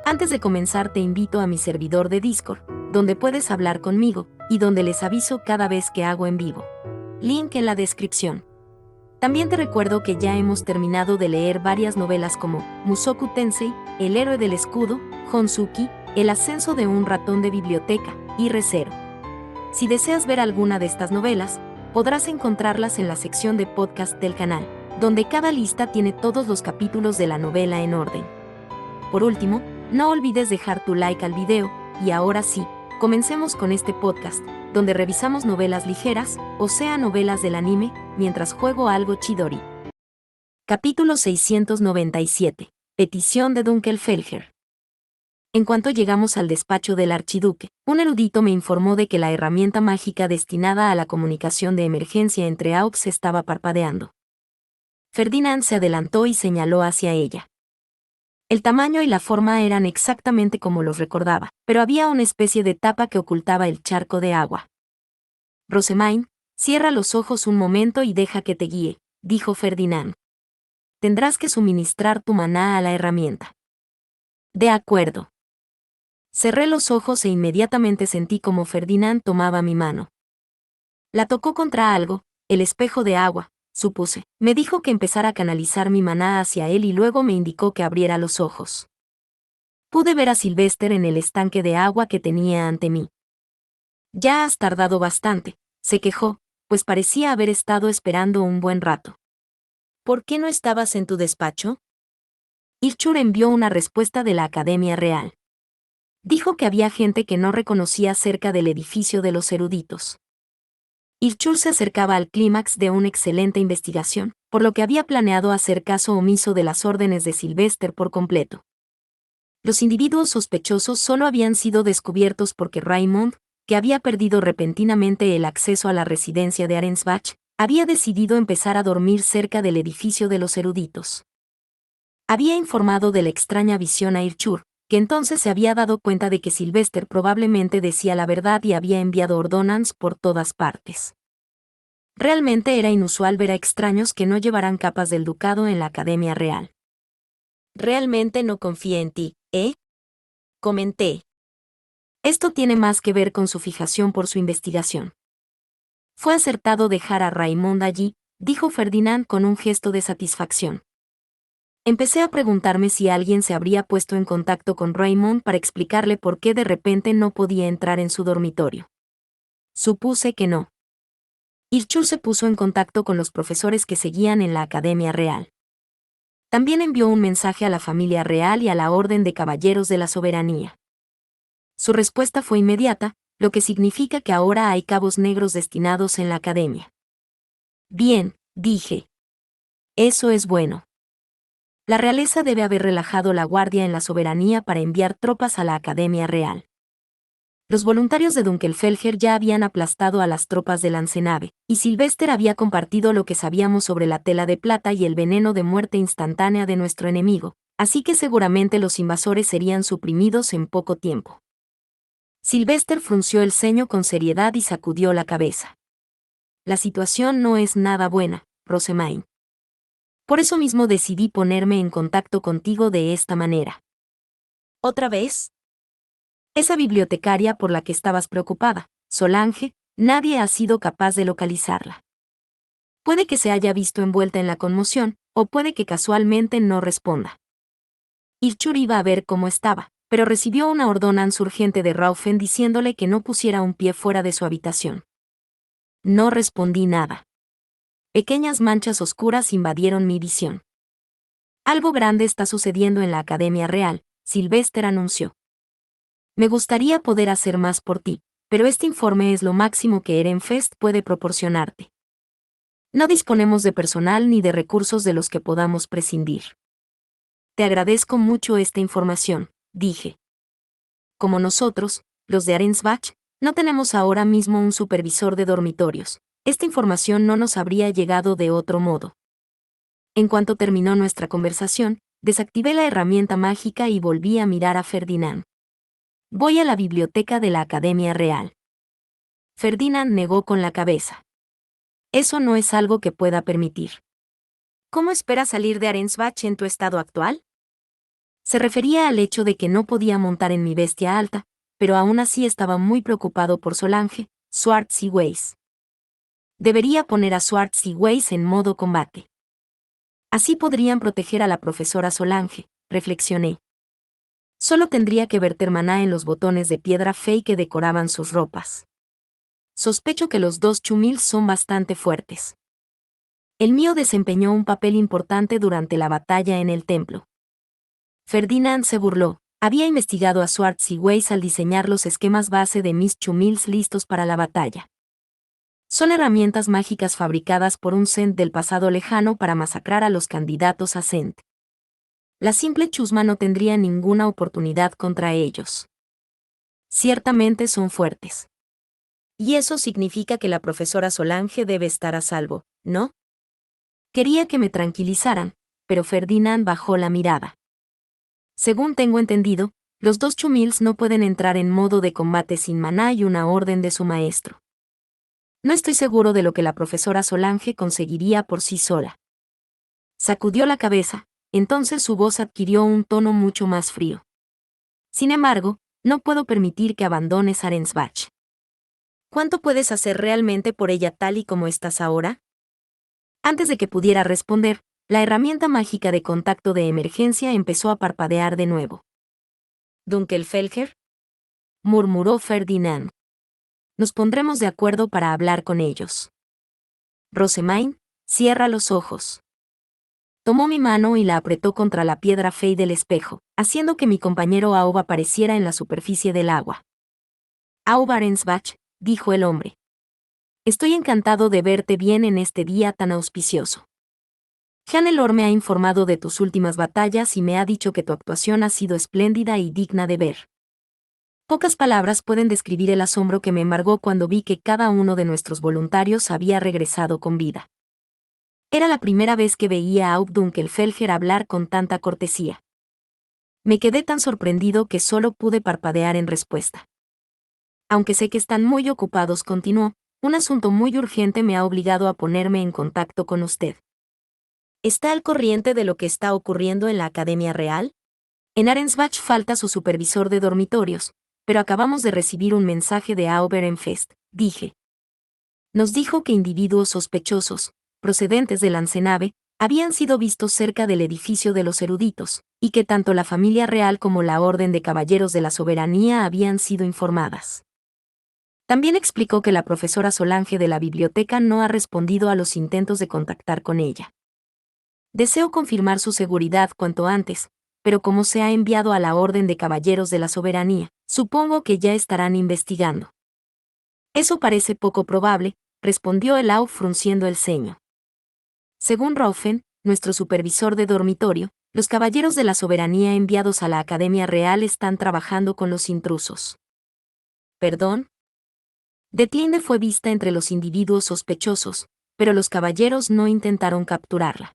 Antes de comenzar te invito a mi servidor de Discord, donde puedes hablar conmigo, y donde les aviso cada vez que hago en vivo. Link en la descripción. También te recuerdo que ya hemos terminado de leer varias novelas como Mushoku Tensei, El héroe del escudo, Honsuki, El ascenso de un ratón de biblioteca, y Re:Zero. Si deseas ver alguna de estas novelas, podrás encontrarlas en la sección de podcast del canal, donde cada lista tiene todos los capítulos de la novela en orden. Por último, no olvides dejar tu like al video, y ahora sí, comencemos con este podcast, donde revisamos novelas ligeras, o sea novelas del anime, mientras juego algo Chidori. Capítulo 697. Petición de Dunkelfelger. En cuanto llegamos al despacho del archiduque, un erudito me informó de que la herramienta mágica destinada a la comunicación de emergencia entre AUX estaba parpadeando. Ferdinand se adelantó y señaló hacia ella. El tamaño y la forma eran exactamente como los recordaba, pero había una especie de tapa que ocultaba el charco de agua. Rosemain, cierra los ojos un momento y deja que te guíe, dijo Ferdinand. Tendrás que suministrar tu maná a la herramienta. De acuerdo. Cerré los ojos e inmediatamente sentí como Ferdinand tomaba mi mano. La tocó contra algo, el espejo de agua, supuse. Me dijo que empezara a canalizar mi maná hacia él y luego me indicó que abriera los ojos. Pude ver a Sylvester en el estanque de agua que tenía ante mí. Ya has tardado bastante, se quejó, pues parecía haber estado esperando un buen rato. ¿Por qué no estabas en tu despacho? Irchur envió una respuesta de la Academia Real. Dijo que había gente que no reconocía cerca del edificio de los eruditos. Irchur se acercaba al clímax de una excelente investigación, por lo que había planeado hacer caso omiso de las órdenes de Sylvester por completo. Los individuos sospechosos solo habían sido descubiertos porque Raymond, que había perdido repentinamente el acceso a la residencia de Arensbach, había decidido empezar a dormir cerca del edificio de los eruditos. Había informado de la extraña visión a Irchur, que entonces se había dado cuenta de que Sylvester probablemente decía la verdad y había enviado ordonanzas por todas partes. Realmente era inusual ver a extraños que no llevaran capas del ducado en la Academia Real. Realmente no confía en ti, ¿eh? Comenté. Esto tiene más que ver con su fijación por su investigación. Fue acertado dejar a Raymond allí, dijo Ferdinand con un gesto de satisfacción. Empecé a preguntarme si alguien se habría puesto en contacto con Raymond para explicarle por qué de repente no podía entrar en su dormitorio. Supuse que no. Irchur se puso en contacto con los profesores que seguían en la Academia Real. También envió un mensaje a la familia real y a la Orden de Caballeros de la Soberanía. Su respuesta fue inmediata, lo que significa que ahora hay cabos negros destinados en la Academia. Bien, dije. Eso es bueno. La realeza debe haber relajado la guardia en la soberanía para enviar tropas a la Academia Real. Los voluntarios de Dunkelfelger ya habían aplastado a las tropas de Lancenave, y Sylvester había compartido lo que sabíamos sobre la tela de plata y el veneno de muerte instantánea de nuestro enemigo, así que seguramente los invasores serían suprimidos en poco tiempo. Sylvester frunció el ceño con seriedad y sacudió la cabeza. La situación no es nada buena, Rosemain. Por eso mismo decidí ponerme en contacto contigo de esta manera. ¿Otra vez? Esa bibliotecaria por la que estabas preocupada, Solange, nadie ha sido capaz de localizarla. Puede que se haya visto envuelta en la conmoción, o puede que casualmente no responda. Irchur iba a ver cómo estaba, pero recibió una ordenanza urgente de Raufen diciéndole que no pusiera un pie fuera de su habitación. No respondí nada. Pequeñas manchas oscuras invadieron mi visión. Algo grande está sucediendo en la Academia Real, Sylvester anunció. Me gustaría poder hacer más por ti, pero este informe es lo máximo que Ehrenfest puede proporcionarte. No disponemos de personal ni de recursos de los que podamos prescindir. Te agradezco mucho esta información, dije. Como nosotros, los de Arensbach, no tenemos ahora mismo un supervisor de dormitorios. Esta información no nos habría llegado de otro modo. En cuanto terminó nuestra conversación, desactivé la herramienta mágica y volví a mirar a Ferdinand. Voy a la biblioteca de la Academia Real. Ferdinand negó con la cabeza. Eso no es algo que pueda permitir. ¿Cómo esperas salir de Arensbach en tu estado actual? Se refería al hecho de que no podía montar en mi bestia alta, pero aún así estaba muy preocupado por Solange, Swartz y Weiss. Debería poner a Swartz y Weiss en modo combate. Así podrían proteger a la profesora Solange, reflexioné. Solo tendría que verter maná en los botones de piedra fey que decoraban sus ropas. Sospecho que los dos Chumils son bastante fuertes. El mío desempeñó un papel importante durante la batalla en el templo. Ferdinand se burló. Había investigado a Swartz y Weiss al diseñar los esquemas base de mis Chumils listos para la batalla. Son herramientas mágicas fabricadas por un Sent del pasado lejano para masacrar a los candidatos a Sent. La simple chusma no tendría ninguna oportunidad contra ellos. Ciertamente son fuertes. Y eso significa que la profesora Solange debe estar a salvo, ¿no? Quería que me tranquilizaran, pero Ferdinand bajó la mirada. Según tengo entendido, los dos Chumils no pueden entrar en modo de combate sin maná y una orden de su maestro. No estoy seguro de lo que la profesora Solange conseguiría por sí sola. Sacudió la cabeza, entonces su voz adquirió un tono mucho más frío. Sin embargo, no puedo permitir que abandones Arensbach. ¿Cuánto puedes hacer realmente por ella tal y como estás ahora? Antes de que pudiera responder, la herramienta mágica de contacto de emergencia empezó a parpadear de nuevo. ¿Dunkelfelger?, murmuró Ferdinand. Nos pondremos de acuerdo para hablar con ellos. Rosemain, cierra los ojos. Tomó mi mano y la apretó contra la piedra fey del espejo, haciendo que mi compañero Aob apareciera en la superficie del agua. Aob Arensbach, dijo el hombre. Estoy encantado de verte bien en este día tan auspicioso. Hannelore me ha informado de tus últimas batallas y me ha dicho que tu actuación ha sido espléndida y digna de ver. Pocas palabras pueden describir el asombro que me embargó cuando vi que cada uno de nuestros voluntarios había regresado con vida. Era la primera vez que veía a Aob Dunkelfelger hablar con tanta cortesía. Me quedé tan sorprendido que solo pude parpadear en respuesta. Aunque sé que están muy ocupados, continuó, un asunto muy urgente me ha obligado a ponerme en contacto con usted. ¿Está al corriente de lo que está ocurriendo en la Academia Real? En Arensbach falta su supervisor de dormitorios, pero acabamos de recibir un mensaje de Aob Ehrenfest, dije. Nos dijo que individuos sospechosos, procedentes de Lancenave, habían sido vistos cerca del edificio de los eruditos, y que tanto la familia real como la Orden de Caballeros de la Soberanía habían sido informadas. También explicó que la profesora Solange de la biblioteca no ha respondido a los intentos de contactar con ella. Deseo confirmar su seguridad cuanto antes, pero como se ha enviado a la Orden de Caballeros de la Soberanía, supongo que ya estarán investigando. Eso parece poco probable, respondió el Aob frunciendo el ceño. Según Raufen, nuestro supervisor de dormitorio, los Caballeros de la Soberanía enviados a la Academia Real están trabajando con los intrusos. ¿Perdón? Detiende fue vista entre los individuos sospechosos, pero los caballeros no intentaron capturarla.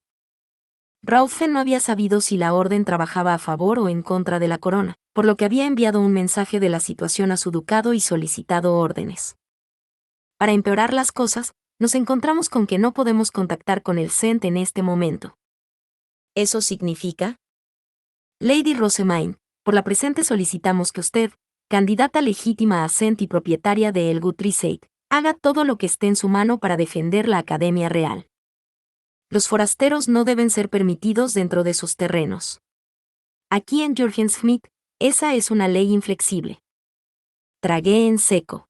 Raufen no había sabido si la orden trabajaba a favor o en contra de la corona, por lo que había enviado un mensaje de la situación a su ducado y solicitado órdenes. Para empeorar las cosas, nos encontramos con que no podemos contactar con el Sent en este momento. ¿Eso significa? Lady Rosemain, por la presente solicitamos que usted, candidata legítima a Sent y propietaria de El Gutriseit, haga todo lo que esté en su mano para defender la Academia Real. Los forasteros no deben ser permitidos dentro de sus terrenos. Aquí en Jürgensmith, esa es una ley inflexible. Tragué en seco.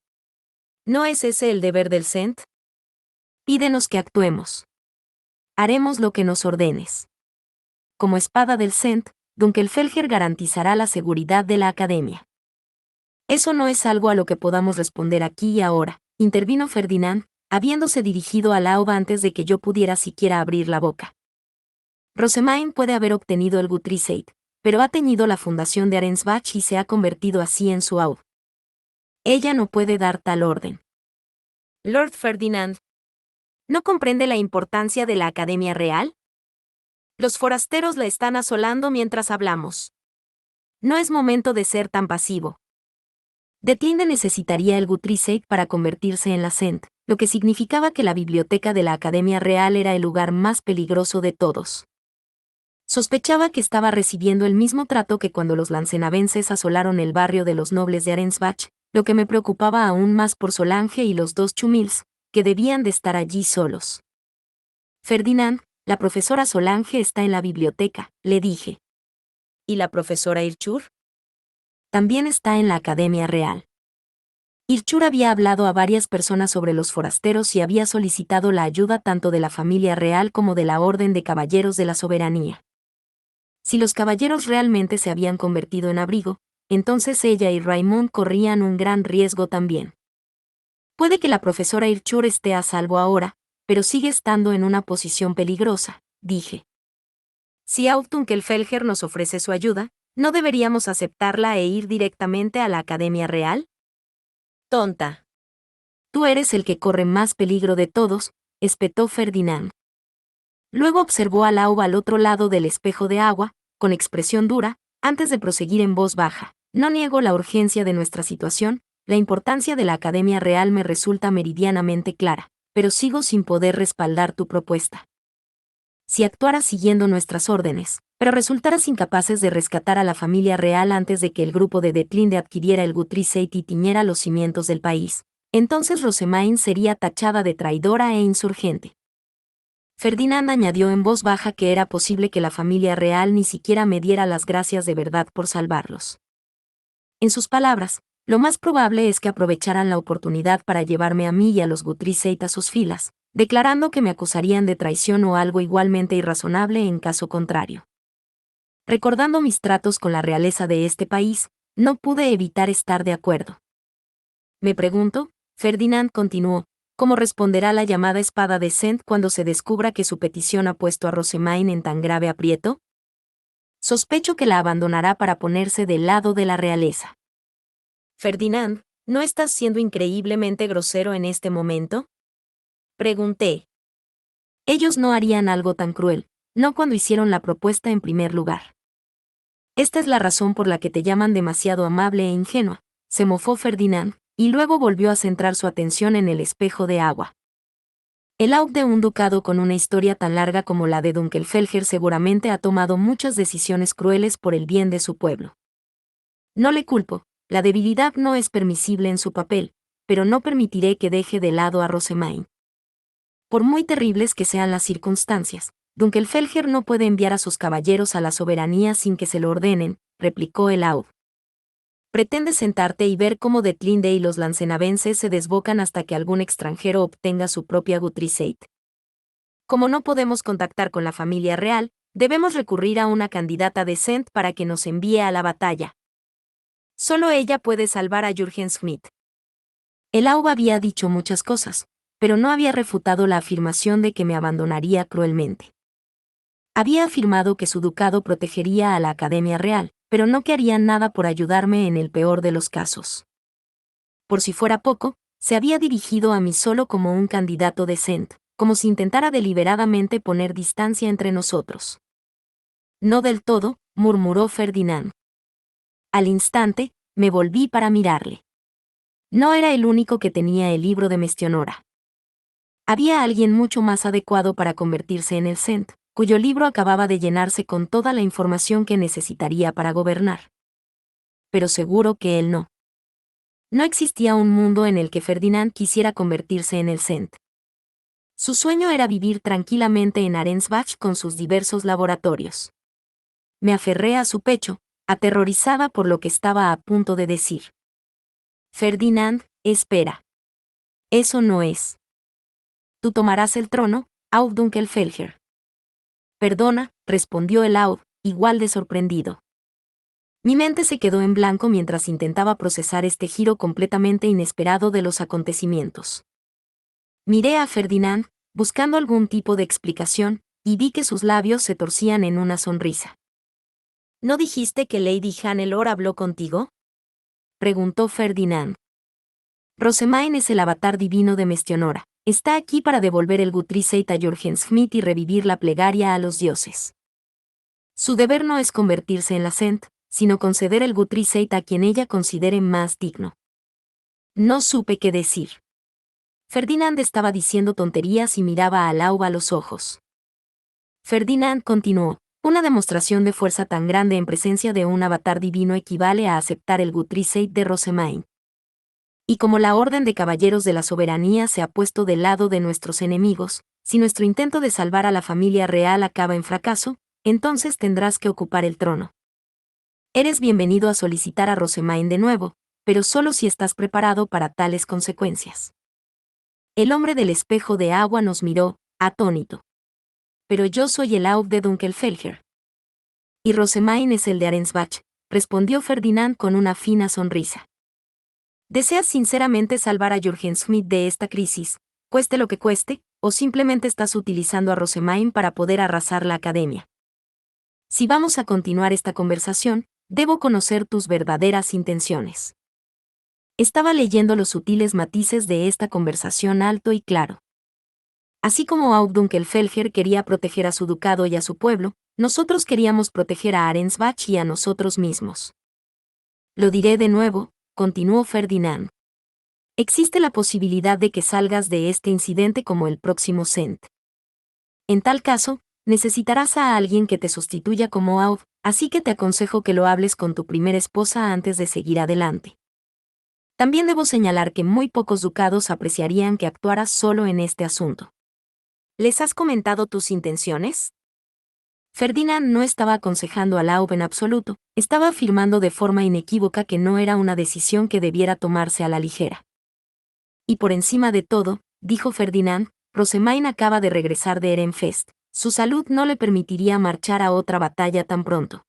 ¿No es ese el deber del Sent? Pídenos que actuemos. Haremos lo que nos ordenes. Como espada del Sent, Dunkelfelger garantizará la seguridad de la Academia. Eso no es algo a lo que podamos responder aquí y ahora, intervino Ferdinand, habiéndose dirigido a Aob antes de que yo pudiera siquiera abrir la boca. Rosemain puede haber obtenido el Gutriseit, pero ha teñido la fundación de Arensbach y se ha convertido así en su Aob. Ella no puede dar tal orden. Lord Ferdinand, ¿no comprende la importancia de la Academia Real? Los forasteros la están asolando mientras hablamos. No es momento de ser tan pasivo. Detiende necesitaría el Gutriseit para convertirse en la Sent, lo que significaba que la biblioteca de la Academia Real era el lugar más peligroso de todos. Sospechaba que estaba recibiendo el mismo trato que cuando los lancenavenses asolaron el barrio de los nobles de Arensbach, lo que me preocupaba aún más por Solange y los dos Chumils, que debían de estar allí solos. Ferdinand, la profesora Solange está en la biblioteca, le dije. ¿Y la profesora Irchur? También está en la Academia Real. Irchur había hablado a varias personas sobre los forasteros y había solicitado la ayuda tanto de la familia real como de la Orden de Caballeros de la Soberanía. Si los caballeros realmente se habían convertido en abrigo, entonces ella y Raymond corrían un gran riesgo también. Puede que la profesora Irchur esté a salvo ahora, pero sigue estando en una posición peligrosa, dije. Si Autunkelfelger nos ofrece su ayuda, ¿no deberíamos aceptarla e ir directamente a la Academia Real? Tonta. Tú eres el que corre más peligro de todos, espetó Ferdinand. Luego observó a Laub al otro lado del espejo de agua, con expresión dura, antes de proseguir en voz baja. No niego la urgencia de nuestra situación, la importancia de la Academia Real me resulta meridianamente clara, pero sigo sin poder respaldar tu propuesta. Si actuaras siguiendo nuestras órdenes, pero resultaras incapaces de rescatar a la familia real antes de que el grupo de Detlinde adquiriera el Guthrieseid y tiñera los cimientos del país, entonces Rosemain sería tachada de traidora e insurgente. Ferdinand añadió en voz baja que era posible que la familia real ni siquiera me diera las gracias de verdad por salvarlos. En sus palabras, lo más probable es que aprovecharan la oportunidad para llevarme a mí y a los Guthrieseid a sus filas, declarando que me acusarían de traición o algo igualmente irrazonable en caso contrario. Recordando mis tratos con la realeza de este país, no pude evitar estar de acuerdo. Me pregunto, Ferdinand continuó, ¿cómo responderá la llamada espada de Sent cuando se descubra que su petición ha puesto a Rosemain en tan grave aprieto? Sospecho que la abandonará para ponerse del lado de la realeza. Ferdinand, ¿no estás siendo increíblemente grosero en este momento? Pregunté. Ellos no harían algo tan cruel, no cuando hicieron la propuesta en primer lugar. Esta es la razón por la que te llaman demasiado amable e ingenua, se mofó Ferdinand, y luego volvió a centrar su atención en el espejo de agua. El Aub de un ducado con una historia tan larga como la de Dunkelfelger seguramente ha tomado muchas decisiones crueles por el bien de su pueblo. No le culpo, la debilidad no es permisible en su papel, pero no permitiré que deje de lado a Rosemain. Por muy terribles que sean las circunstancias, Dunkelfelger no puede enviar a sus caballeros a la soberanía sin que se lo ordenen, replicó el Aub. Pretendes sentarte y ver cómo Detlinde y los lancenavenses se desbocan hasta que algún extranjero obtenga su propia Guthrieseid. Como no podemos contactar con la familia real, debemos recurrir a una candidata de Sent para que nos envíe a la batalla. Solo ella puede salvar a Jürgen Schmidt. El Aub había dicho muchas cosas, pero no había refutado la afirmación de que me abandonaría cruelmente. Había afirmado que su ducado protegería a la Academia Real, pero no que haría nada por ayudarme en el peor de los casos. Por si fuera poco, se había dirigido a mí solo como un candidato decente, como si intentara deliberadamente poner distancia entre nosotros. No del todo, murmuró Ferdinand. Al instante, me volví para mirarle. No era el único que tenía el libro de Mestionora. Había alguien mucho más adecuado para convertirse en el Sent, cuyo libro acababa de llenarse con toda la información que necesitaría para gobernar. Pero seguro que él no. No existía un mundo en el que Ferdinand quisiera convertirse en el Sent. Su sueño era vivir tranquilamente en Arensbach con sus diversos laboratorios. Me aferré a su pecho, aterrorizada por lo que estaba a punto de decir. Ferdinand, espera. Eso no es. Tú tomarás el trono, Aub Dunkelfelger. Perdona, respondió el Aub, igual de sorprendido. Mi mente se quedó en blanco mientras intentaba procesar este giro completamente inesperado de los acontecimientos. Miré a Ferdinand, buscando algún tipo de explicación, y vi que sus labios se torcían en una sonrisa. ¿No dijiste que Lady Hannelore habló contigo? Preguntó Ferdinand. Rosemain es el avatar divino de Mestionora. Está aquí para devolver el Guthrieseid a Jürgen Schmidt y revivir la plegaria a los dioses. Su deber no es convertirse en la Sent, sino conceder el Guthrieseid a quien ella considere más digno. No supe qué decir. Ferdinand estaba diciendo tonterías y miraba a Laub a los ojos. Ferdinand continuó, Una demostración de fuerza tan grande en presencia de un avatar divino equivale a aceptar el Guthrie de Rosemain. Y como la Orden de Caballeros de la Soberanía se ha puesto del lado de nuestros enemigos, si nuestro intento de salvar a la familia real acaba en fracaso, entonces tendrás que ocupar el trono. Eres bienvenido a solicitar a Rosemain de nuevo, pero solo si estás preparado para tales consecuencias. El hombre del espejo de agua nos miró, atónito. Pero yo soy el Aub de Dunkelfelger. Y Rosemain es el de Arensbach, respondió Ferdinand con una fina sonrisa. ¿Deseas sinceramente salvar a Jürgen Schmidt de esta crisis, cueste lo que cueste, o simplemente estás utilizando a Rosemain para poder arrasar la academia? Si vamos a continuar esta conversación, debo conocer tus verdaderas intenciones. Estaba leyendo los sutiles matices de esta conversación alto y claro. Así como Aub Dunkelfelger quería proteger a su ducado y a su pueblo, nosotros queríamos proteger a Arensbach y a nosotros mismos. Lo diré de nuevo, continuó Ferdinand. Existe la posibilidad de que salgas de este incidente como el próximo Cent. En tal caso, necesitarás a alguien que te sustituya como Aub, así que te aconsejo que lo hables con tu primera esposa antes de seguir adelante. También debo señalar que muy pocos ducados apreciarían que actuaras solo en este asunto. ¿Les has comentado tus intenciones? Ferdinand no estaba aconsejando a Laub en absoluto, estaba afirmando de forma inequívoca que no era una decisión que debiera tomarse a la ligera. Y por encima de todo, dijo Ferdinand, Rosemain acaba de regresar de Ehrenfest, su salud no le permitiría marchar a otra batalla tan pronto.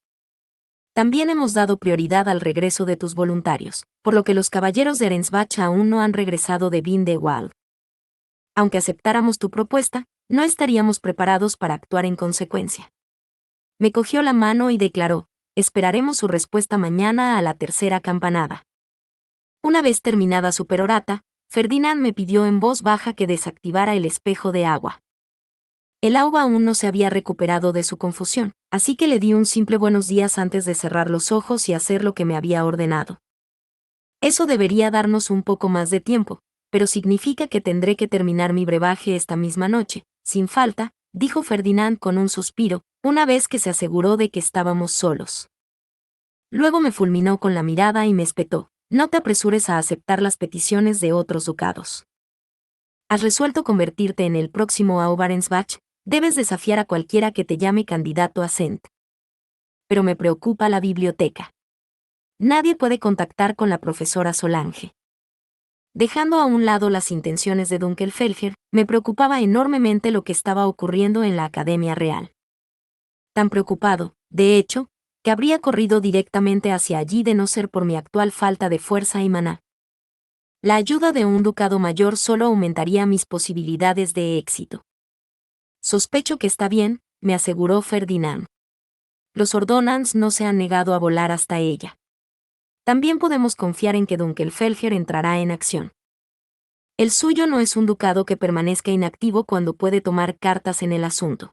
También hemos dado prioridad al regreso de tus voluntarios, por lo que los caballeros de Erensbach aún no han regresado de Vindewald. Aunque aceptáramos tu propuesta, no estaríamos preparados para actuar en consecuencia. Me cogió la mano y declaró, esperaremos su respuesta mañana a la tercera campanada. Una vez terminada su perorata, Ferdinand me pidió en voz baja que desactivara el espejo de agua. El Aub aún no se había recuperado de su confusión, así que le di un simple buenos días antes de cerrar los ojos y hacer lo que me había ordenado. Eso debería darnos un poco más de tiempo, pero significa que tendré que terminar mi brebaje esta misma noche, sin falta, dijo Ferdinand con un suspiro, una vez que se aseguró de que estábamos solos. Luego me fulminó con la mirada y me espetó, no te apresures a aceptar las peticiones de otros ducados. Has resuelto convertirte en el próximo Aub Arensbach, debes desafiar a cualquiera que te llame candidato a Cent. Pero me preocupa la biblioteca. Nadie puede contactar con la profesora Solange. Dejando a un lado las intenciones de Dunkelfelger, me preocupaba enormemente lo que estaba ocurriendo en la Academia Real. Tan preocupado, de hecho, que habría corrido directamente hacia allí de no ser por mi actual falta de fuerza y maná. La ayuda de un ducado mayor solo aumentaría mis posibilidades de éxito. Sospecho que está bien, me aseguró Ferdinand. Los Ordonans no se han negado a volar hasta ella. También podemos confiar en que Dunkelfelger entrará en acción. El suyo no es un ducado que permanezca inactivo cuando puede tomar cartas en el asunto.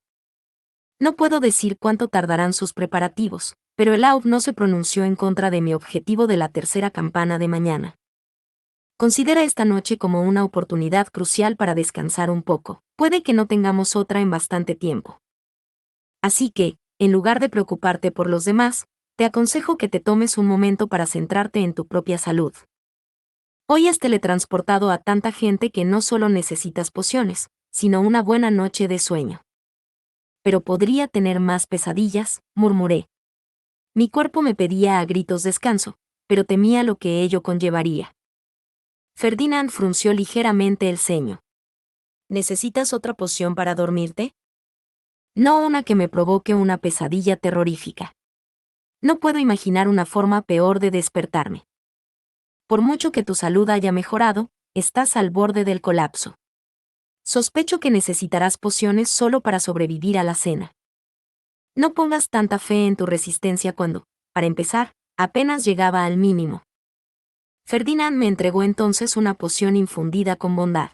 No puedo decir cuánto tardarán sus preparativos, pero el Aub no se pronunció en contra de mi objetivo de la tercera campana de mañana. Considera esta noche como una oportunidad crucial para descansar un poco, puede que no tengamos otra en bastante tiempo. Así que, en lugar de preocuparte por los demás, te aconsejo que te tomes un momento para centrarte en tu propia salud. Hoy has teletransportado a tanta gente que no solo necesitas pociones, sino una buena noche de sueño. Pero podría tener más pesadillas, murmuré. Mi cuerpo me pedía a gritos descanso, pero temía lo que ello conllevaría. Ferdinand frunció ligeramente el ceño. ¿Necesitas otra poción para dormirte? No una que me provoque una pesadilla terrorífica. No puedo imaginar una forma peor de despertarme. Por mucho que tu salud haya mejorado, estás al borde del colapso. Sospecho que necesitarás pociones solo para sobrevivir a la cena. No pongas tanta fe en tu resistencia cuando, para empezar, apenas llegaba al mínimo. Ferdinand me entregó entonces una poción infundida con bondad.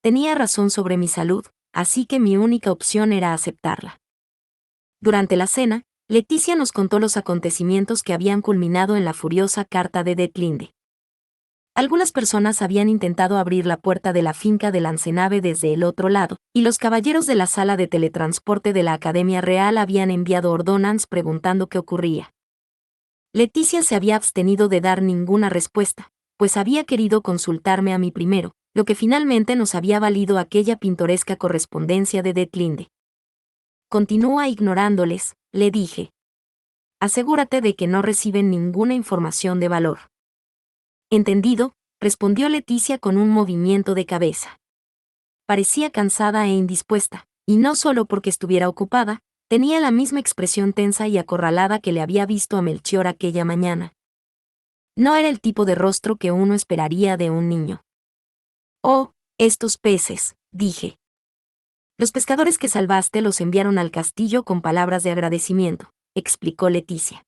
Tenía razón sobre mi salud, así que mi única opción era aceptarla. Durante la cena, Leticia nos contó los acontecimientos que habían culminado en la furiosa carta de Detlinde. Algunas personas habían intentado abrir la puerta de la finca de Lancenave desde el otro lado, y los caballeros de la sala de teletransporte de la Academia Real habían enviado ordonanzas preguntando qué ocurría. Leticia se había abstenido de dar ninguna respuesta, pues había querido consultarme a mí primero, lo que finalmente nos había valido aquella pintoresca correspondencia de Detlinde. Continúa ignorándoles, le dije. Asegúrate de que no reciben ninguna información de valor. Entendido, respondió Leticia con un movimiento de cabeza. Parecía cansada e indispuesta, y no solo porque estuviera ocupada, tenía la misma expresión tensa y acorralada que le había visto a Melchior aquella mañana. No era el tipo de rostro que uno esperaría de un niño. Oh, estos peces, dije. Los pescadores que salvaste los enviaron al castillo con palabras de agradecimiento, explicó Leticia.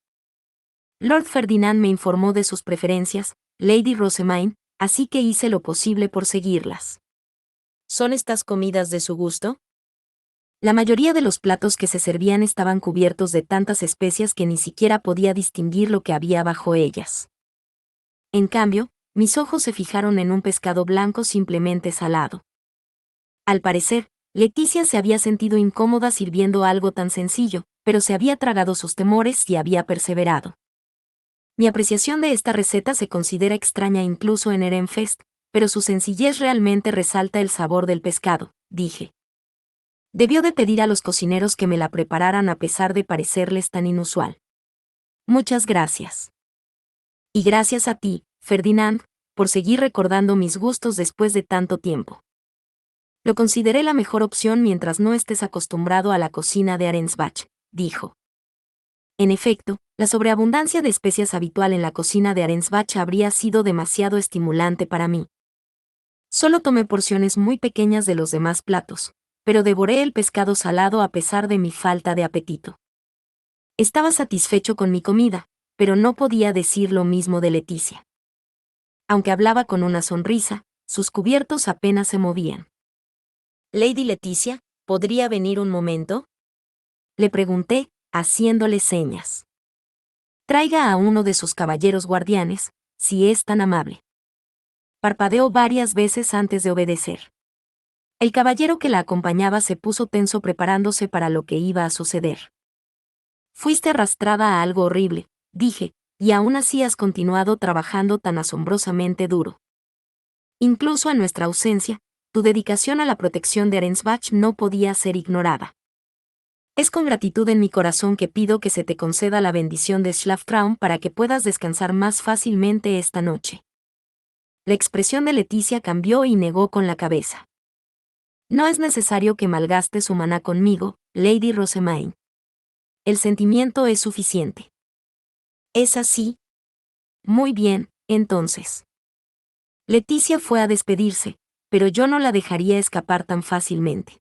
Lord Ferdinand me informó de sus preferencias, Lady Rosamine, así que hice lo posible por seguirlas. ¿Son estas comidas de su gusto? La mayoría de los platos que se servían estaban cubiertos de tantas especias que ni siquiera podía distinguir lo que había bajo ellas. En cambio, mis ojos se fijaron en un pescado blanco simplemente salado. Al parecer, Leticia se había sentido incómoda sirviendo algo tan sencillo, pero se había tragado sus temores y había perseverado. Mi apreciación de esta receta se considera extraña incluso en Ehrenfest, pero su sencillez realmente resalta el sabor del pescado, dije. Debió de pedir a los cocineros que me la prepararan a pesar de parecerles tan inusual. Muchas gracias. Y gracias a ti, Ferdinand, por seguir recordando mis gustos después de tanto tiempo. Lo consideré la mejor opción mientras no estés acostumbrado a la cocina de Arensbach, dijo. En efecto, la sobreabundancia de especias habitual en la cocina de Arensbach habría sido demasiado estimulante para mí. Solo tomé porciones muy pequeñas de los demás platos, pero devoré el pescado salado a pesar de mi falta de apetito. Estaba satisfecho con mi comida, pero no podía decir lo mismo de Leticia. Aunque hablaba con una sonrisa, sus cubiertos apenas se movían. Lady Leticia, ¿podría venir un momento? Le pregunté, haciéndole señas. Traiga a uno de sus caballeros guardianes, si es tan amable. Parpadeó varias veces antes de obedecer. El caballero que la acompañaba se puso tenso preparándose para lo que iba a suceder. Fuiste arrastrada a algo horrible, dije, y aún así has continuado trabajando tan asombrosamente duro. Incluso en nuestra ausencia, tu dedicación a la protección de Arensbach no podía ser ignorada. Es con gratitud en mi corazón que pido que se te conceda la bendición de Schlaftraum para que puedas descansar más fácilmente esta noche. La expresión de Leticia cambió y negó con la cabeza. No es necesario que malgaste su maná conmigo, Lady Rosamine. El sentimiento es suficiente. ¿Es así? Muy bien, entonces. Leticia fue a despedirse, pero yo no la dejaría escapar tan fácilmente.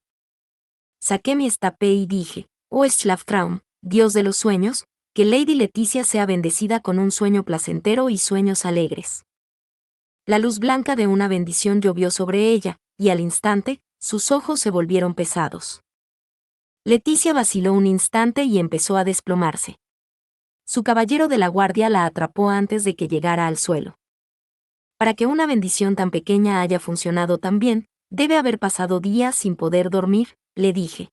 Saqué mi estape y dije, oh Schlaftraum, Dios de los sueños, que Lady Leticia sea bendecida con un sueño placentero y sueños alegres. La luz blanca de una bendición llovió sobre ella, y al instante, sus ojos se volvieron pesados. Leticia vaciló un instante y empezó a desplomarse. Su caballero de la guardia la atrapó antes de que llegara al suelo. Para que una bendición tan pequeña haya funcionado tan bien, debe haber pasado días sin poder dormir, le dije.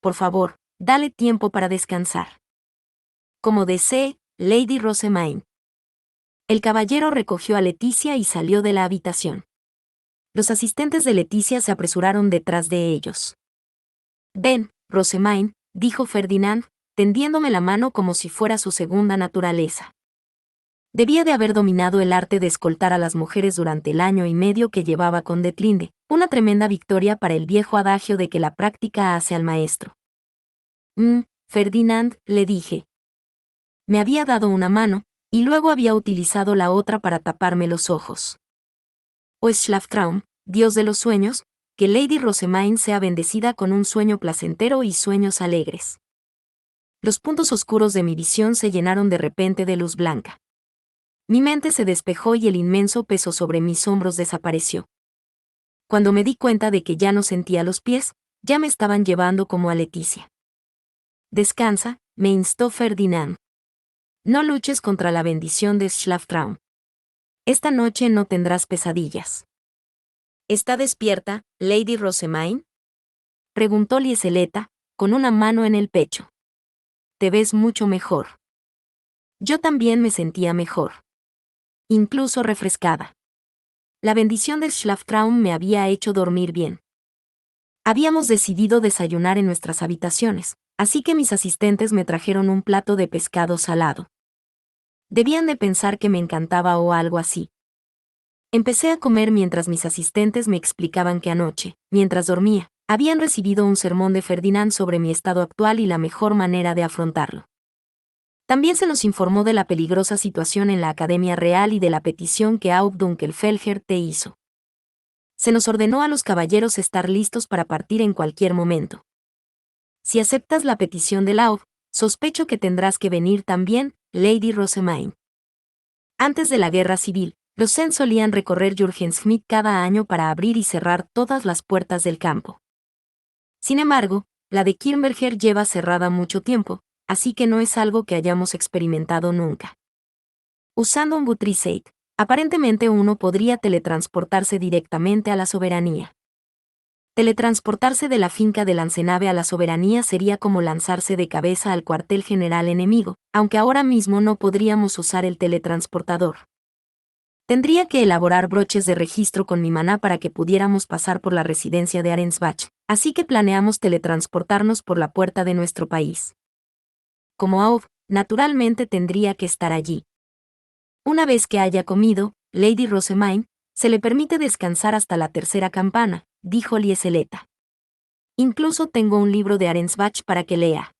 Por favor, dale tiempo para descansar. Como desee, Lady Rosamine. El caballero recogió a Leticia y salió de la habitación. Los asistentes de Leticia se apresuraron detrás de ellos. Ven, Rosamine, dijo Ferdinand, tendiéndome la mano como si fuera su segunda naturaleza. Debía de haber dominado el arte de escoltar a las mujeres durante el año y medio que llevaba con Detlinde, una tremenda victoria para el viejo adagio de que la práctica hace al maestro. Ferdinand, le dije. Me había dado una mano, y luego había utilizado la otra para taparme los ojos. O Schlaftraum, Dios de los sueños, que Lady Rosamine sea bendecida con un sueño placentero y sueños alegres. Los puntos oscuros de mi visión se llenaron de repente de luz blanca. Mi mente se despejó y el inmenso peso sobre mis hombros desapareció. Cuando me di cuenta de que ya no sentía los pies, ya me estaban llevando como a Leticia. Descansa, me instó Ferdinand. No luches contra la bendición de Schlaftraum. Esta noche no tendrás pesadillas. ¿Está despierta, Lady Rosemaine? Preguntó Lieseleta, con una mano en el pecho. Te ves mucho mejor. Yo también me sentía mejor. Incluso refrescada. La bendición del Schlaftraum me había hecho dormir bien. Habíamos decidido desayunar en nuestras habitaciones, así que mis asistentes me trajeron un plato de pescado salado. Debían de pensar que me encantaba o algo así. Empecé a comer mientras mis asistentes me explicaban que anoche, mientras dormía, habían recibido un sermón de Ferdinand sobre mi estado actual y la mejor manera de afrontarlo. También se nos informó de la peligrosa situación en la Academia Real y de la petición que Aub Dunkelfelger te hizo. Se nos ordenó a los caballeros estar listos para partir en cualquier momento. Si aceptas la petición de Aub, sospecho que tendrás que venir también, Lady Rosemaine. Antes de la guerra civil, los Sen solían recorrer Jürgensmith cada año para abrir y cerrar todas las puertas del campo. Sin embargo, la de Kirnberger lleva cerrada mucho tiempo, así que no es algo que hayamos experimentado nunca. Usando un Gutrisate, aparentemente uno podría teletransportarse directamente a la soberanía. Teletransportarse de la finca de Lancenave a la soberanía sería como lanzarse de cabeza al cuartel general enemigo, aunque ahora mismo no podríamos usar el teletransportador. Tendría que elaborar broches de registro con mi maná para que pudiéramos pasar por la residencia de Arensbach, así que planeamos teletransportarnos por la puerta de nuestro país. Como Aub, naturalmente tendría que estar allí. Una vez que haya comido, Lady Rosemaine, se le permite descansar hasta la tercera campana, dijo Lieseleta. Incluso tengo un libro de Arensbach para que lea.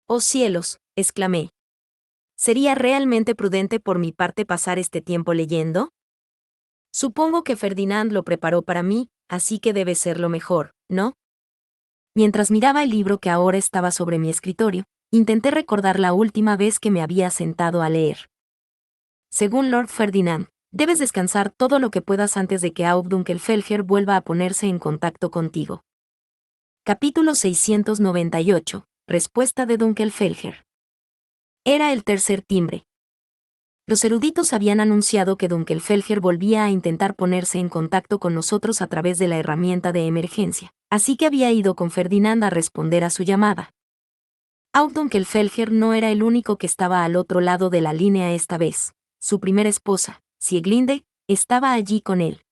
¡Oh cielos!, exclamé. ¿Sería realmente prudente por mi parte pasar este tiempo leyendo? Supongo que Ferdinand lo preparó para mí, así que debe ser lo mejor, ¿no? Mientras miraba el libro que ahora estaba sobre mi escritorio, intenté recordar la última vez que me había sentado a leer. Según Lord Ferdinand, debes descansar todo lo que puedas antes de que Aub Dunkelfelger vuelva a ponerse en contacto contigo. Capítulo 698. Respuesta de Dunkelfelger. Era el tercer timbre. Los eruditos habían anunciado que Dunkelfelger volvía a intentar ponerse en contacto con nosotros a través de la herramienta de emergencia, así que había ido con Ferdinand a responder a su llamada. Aub Dunkelfelger no era el único que estaba al otro lado de la línea esta vez. Su primera esposa, Sieglinde, estaba allí con él.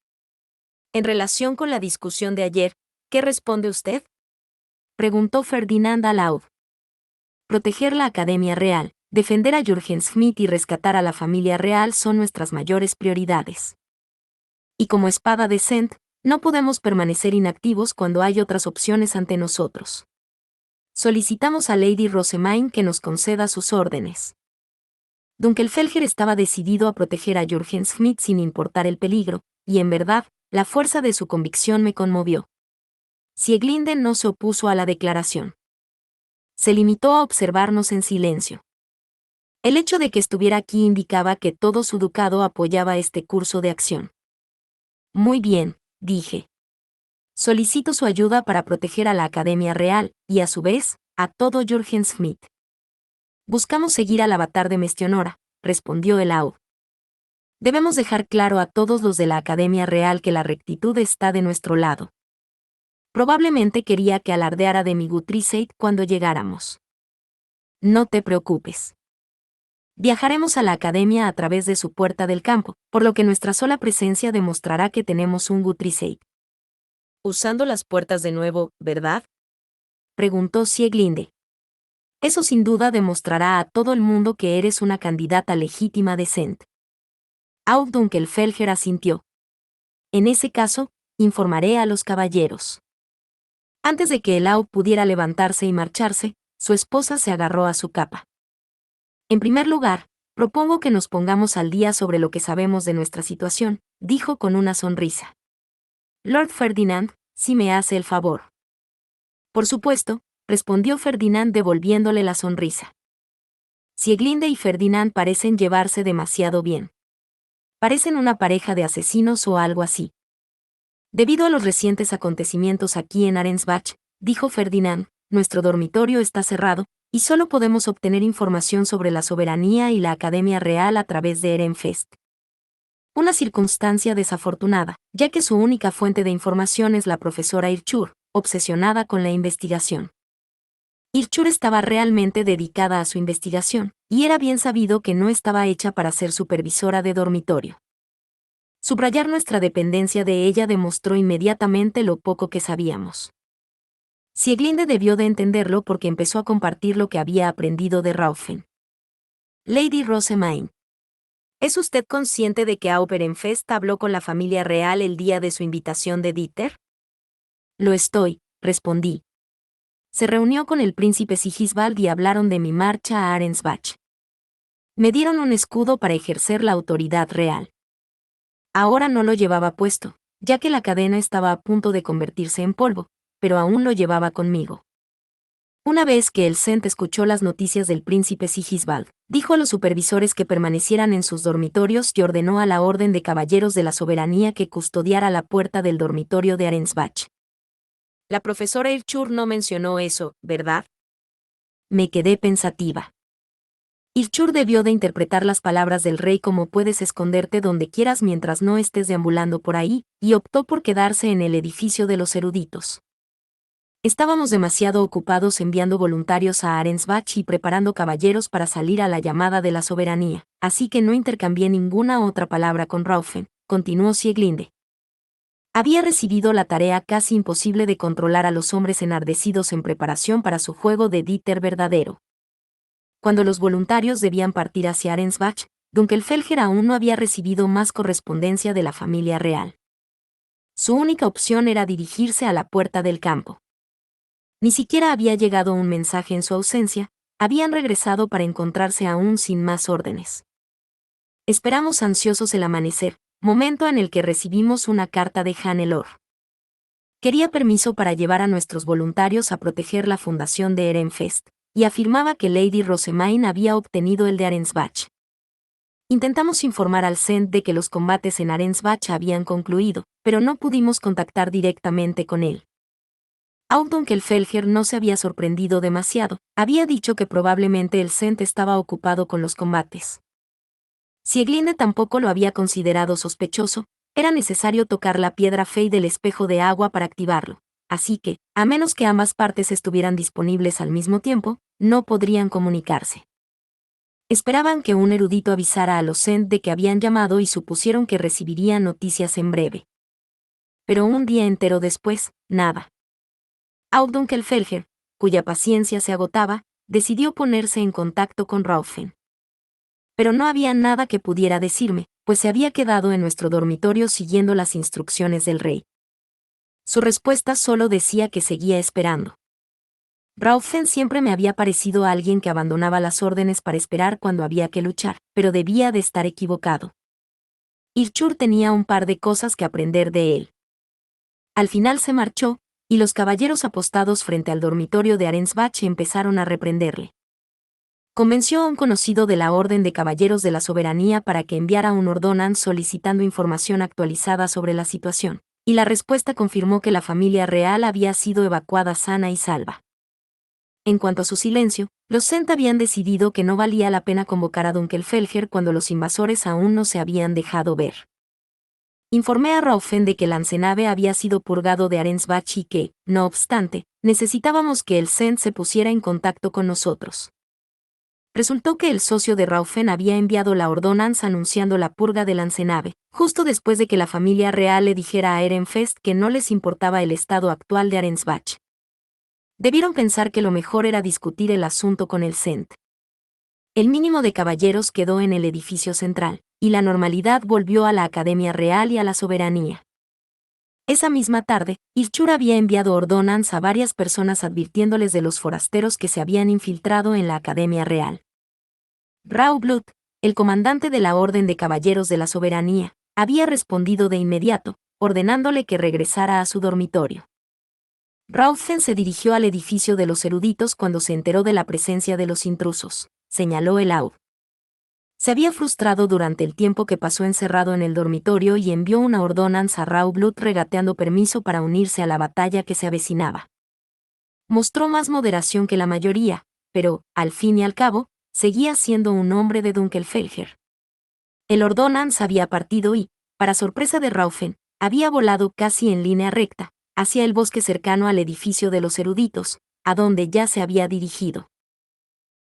En relación con la discusión de ayer, ¿qué responde usted?, preguntó Ferdinand a Aub. Proteger la Academia Real, defender a Jürgensmith y rescatar a la familia real son nuestras mayores prioridades. Y como espada de Sent, no podemos permanecer inactivos cuando hay otras opciones ante nosotros. Solicitamos a Lady Rosemaine que nos conceda sus órdenes. Dunkelfelger estaba decidido a proteger a Jürgensmith sin importar el peligro, y en verdad, la fuerza de su convicción me conmovió. Sieglinde no se opuso a la declaración. Se limitó a observarnos en silencio. El hecho de que estuviera aquí indicaba que todo su ducado apoyaba este curso de acción. Muy bien, dije. Solicito su ayuda para proteger a la Academia Real, y a su vez, a todo Jürgensmith. Buscamos seguir al avatar de Mestionora, respondió el Aub. Debemos dejar claro a todos los de la Academia Real que la rectitud está de nuestro lado. Probablemente quería que alardeara de mi Gutrisate cuando llegáramos. No te preocupes. Viajaremos a la Academia a través de su puerta del campo, por lo que nuestra sola presencia demostrará que tenemos un Gutrisate. Usando las puertas de nuevo, ¿verdad?, preguntó Sieglinde. Eso sin duda demostrará a todo el mundo que eres una candidata legítima de Sent. Aub Dunkelfelger asintió. En ese caso, informaré a los caballeros. Antes de que el Aub pudiera levantarse y marcharse, su esposa se agarró a su capa. En primer lugar, propongo que nos pongamos al día sobre lo que sabemos de nuestra situación, dijo con una sonrisa. Lord Ferdinand, si me hace el favor. Por supuesto, respondió Ferdinand devolviéndole la sonrisa. Sieglinde y Ferdinand parecen llevarse demasiado bien. Parecen una pareja de asesinos o algo así. Debido a los recientes acontecimientos aquí en Arensbach, dijo Ferdinand, nuestro dormitorio está cerrado, y solo podemos obtener información sobre la soberanía y la Academia Real a través de Ehrenfest. Una circunstancia desafortunada, ya que su única fuente de información es la profesora Irchur, obsesionada con la investigación. Irchur estaba realmente dedicada a su investigación, y era bien sabido que no estaba hecha para ser supervisora de dormitorio. Subrayar nuestra dependencia de ella demostró inmediatamente lo poco que sabíamos. Sieglinde debió de entenderlo porque empezó a compartir lo que había aprendido de Raufen. Lady Rosemaine. ¿Es usted consciente de que Aubernfest habló con la familia real el día de su invitación de Dieter? Lo estoy, respondí. Se reunió con el príncipe Sigisbald y hablaron de mi marcha a Arensbach. Me dieron un escudo para ejercer la autoridad real. Ahora no lo llevaba puesto, ya que la cadena estaba a punto de convertirse en polvo, pero aún lo llevaba conmigo. Una vez que el Sent escuchó las noticias del príncipe Sigisbald, dijo a los supervisores que permanecieran en sus dormitorios y ordenó a la Orden de Caballeros de la Soberanía que custodiara la puerta del dormitorio de Arensbach. La profesora Irchur no mencionó eso, ¿verdad? Me quedé pensativa. Irchur debió de interpretar las palabras del rey como puedes esconderte donde quieras mientras no estés deambulando por ahí, y optó por quedarse en el edificio de los eruditos. Estábamos demasiado ocupados enviando voluntarios a Arensbach y preparando caballeros para salir a la llamada de la soberanía, así que no intercambié ninguna otra palabra con Raufen, continuó Sieglinde. Había recibido la tarea casi imposible de controlar a los hombres enardecidos en preparación para su juego de Dieter verdadero. Cuando los voluntarios debían partir hacia Arensbach, Dunkelfelger aún no había recibido más correspondencia de la familia real. Su única opción era dirigirse a la puerta del campo. Ni siquiera había llegado un mensaje en su ausencia, habían regresado para encontrarse aún sin más órdenes. Esperamos ansiosos el amanecer, momento en el que recibimos una carta de Hannelore. Quería permiso para llevar a nuestros voluntarios a proteger la fundación de Ehrenfest, y afirmaba que Lady Rosemaine había obtenido el de Arensbach. Intentamos informar al Sent de que los combates en Arensbach habían concluido, pero no pudimos contactar directamente con él. Dunkelfelger no se había sorprendido demasiado, había dicho que probablemente el Sent estaba ocupado con los combates. Sieglinde tampoco lo había considerado sospechoso, era necesario tocar la piedra fey del espejo de agua para activarlo, así que, a menos que ambas partes estuvieran disponibles al mismo tiempo, no podrían comunicarse. Esperaban que un erudito avisara a los Sent de que habían llamado y supusieron que recibirían noticias en breve. Pero un día entero después, nada. Dunkelfelger, cuya paciencia se agotaba, decidió ponerse en contacto con Raufen. Pero no había nada que pudiera decirme, pues se había quedado en nuestro dormitorio siguiendo las instrucciones del rey. Su respuesta solo decía que seguía esperando. Raufen siempre me había parecido alguien que abandonaba las órdenes para esperar cuando había que luchar, pero debía de estar equivocado. Irchur tenía un par de cosas que aprender de él. Al final se marchó, y los caballeros apostados frente al dormitorio de Arensbach empezaron a reprenderle. Convenció a un conocido de la Orden de Caballeros de la Soberanía para que enviara un ordonance solicitando información actualizada sobre la situación, y la respuesta confirmó que la familia real había sido evacuada sana y salva. En cuanto a su silencio, los Sent habían decidido que no valía la pena convocar a Dunkelfelger cuando los invasores aún no se habían dejado ver. Informé a Raufen de que el Ancenave había sido purgado de Arensbach y que, no obstante, necesitábamos que el Sent se pusiera en contacto con nosotros. Resultó que el socio de Raufen había enviado la ordonanza anunciando la purga del Ancenave, justo después de que la familia real le dijera a Ehrenfest que no les importaba el estado actual de Arensbach. Debieron pensar que lo mejor era discutir el asunto con el Sent. El mínimo de caballeros quedó en el edificio central, y la normalidad volvió a la Academia Real y a la soberanía. Esa misma tarde, Irchur había enviado ordonanza a varias personas advirtiéndoles de los forasteros que se habían infiltrado en la Academia Real. Raublut, el comandante de la Orden de Caballeros de la Soberanía, había respondido de inmediato, ordenándole que regresara a su dormitorio. Raufen se dirigió al edificio de los eruditos cuando se enteró de la presencia de los intrusos, señaló el Aud. Se había frustrado durante el tiempo que pasó encerrado en el dormitorio y envió una ordonanza a Raublut regateando permiso para unirse a la batalla que se avecinaba. Mostró más moderación que la mayoría, pero, al fin y al cabo, seguía siendo un hombre de Dunkelfelger. El ordonance había partido y, para sorpresa de Raufen, había volado casi en línea recta, hacia el bosque cercano al edificio de los eruditos, a donde ya se había dirigido.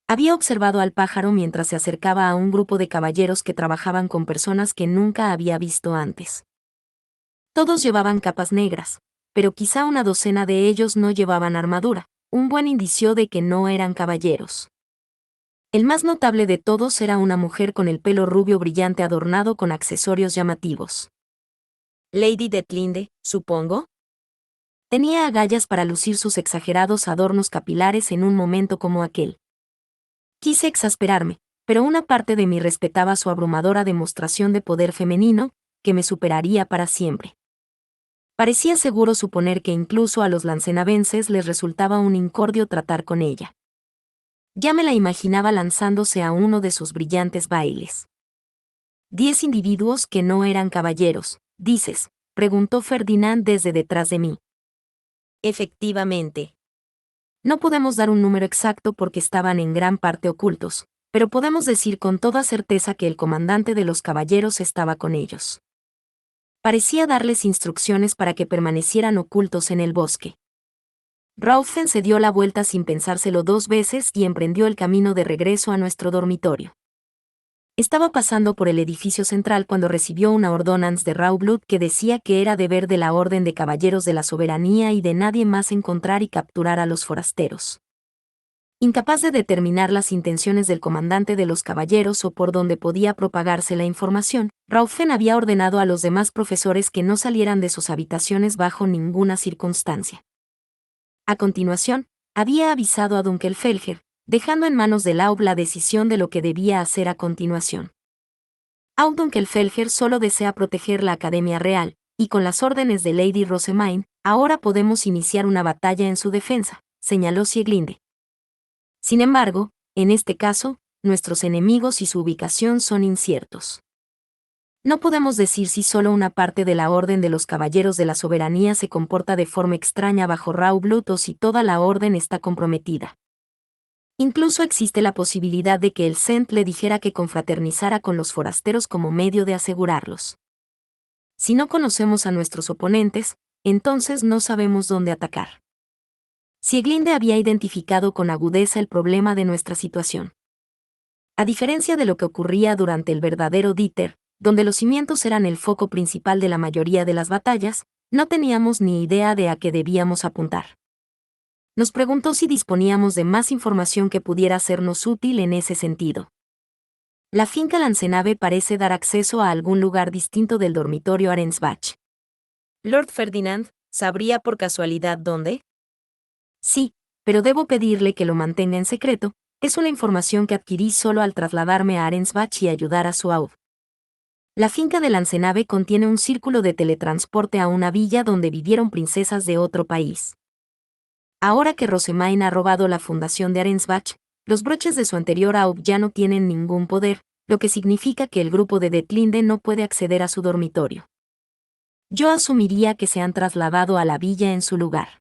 Había observado al pájaro mientras se acercaba a un grupo de caballeros que trabajaban con personas que nunca había visto antes. Todos llevaban capas negras, pero quizá una docena de ellos no llevaban armadura, un buen indicio de que no eran caballeros. El más notable de todos era una mujer con el pelo rubio brillante adornado con accesorios llamativos. Lady Detlinde, supongo. Tenía agallas para lucir sus exagerados adornos capilares en un momento como aquel. Quise exasperarme, pero una parte de mí respetaba su abrumadora demostración de poder femenino, que me superaría para siempre. Parecía seguro suponer que incluso a los lancenavenses les resultaba un incordio tratar con ella. Ya me la imaginaba lanzándose a uno de sus brillantes bailes. 10 individuos que no eran caballeros, dices, preguntó Ferdinand desde detrás de mí. Efectivamente. No podemos dar un número exacto porque estaban en gran parte ocultos, pero podemos decir con toda certeza que el comandante de los caballeros estaba con ellos. Parecía darles instrucciones para que permanecieran ocultos en el bosque. Raufen se dio la vuelta sin pensárselo 2 veces y emprendió el camino de regreso a nuestro dormitorio. Estaba pasando por el edificio central cuando recibió una ordonance de Raublood que decía que era deber de la Orden de Caballeros de la Soberanía y de nadie más encontrar y capturar a los forasteros. Incapaz de determinar las intenciones del comandante de los caballeros o por dónde podía propagarse la información, Raufen había ordenado a los demás profesores que no salieran de sus habitaciones bajo ninguna circunstancia. A continuación, había avisado a Dunkelfelger, dejando en manos de Laub la decisión de lo que debía hacer a continuación. Dunkelfelger solo desea proteger la Academia Real, y con las órdenes de Lady Rosemain, ahora podemos iniciar una batalla en su defensa, señaló Sieglinde. Sin embargo, en este caso, nuestros enemigos y su ubicación son inciertos. No podemos decir si solo una parte de la Orden de los Caballeros de la Soberanía se comporta de forma extraña bajo Raublood o si toda la Orden está comprometida. Incluso existe la posibilidad de que el Cent le dijera que confraternizara con los forasteros como medio de asegurarlos. Si no conocemos a nuestros oponentes, entonces no sabemos dónde atacar. Sieglinde había identificado con agudeza el problema de nuestra situación. A diferencia de lo que ocurría durante el verdadero Dieter, donde los cimientos eran el foco principal de la mayoría de las batallas, no teníamos ni idea de a qué debíamos apuntar. Nos preguntó si disponíamos de más información que pudiera sernos útil en ese sentido. La finca Lancenave parece dar acceso a algún lugar distinto del dormitorio Arensbach. Lord Ferdinand, ¿sabría por casualidad dónde? Sí, pero debo pedirle que lo mantenga en secreto. Es una información que adquirí solo al trasladarme a Arensbach y ayudar a Suaub. La finca de Lancenave contiene un círculo de teletransporte a una villa donde vivieron princesas de otro país. Ahora que Rosemain ha robado la fundación de Arensbach, los broches de su anterior Aub ya no tienen ningún poder, lo que significa que el grupo de Detlinde no puede acceder a su dormitorio. Yo asumiría que se han trasladado a la villa en su lugar.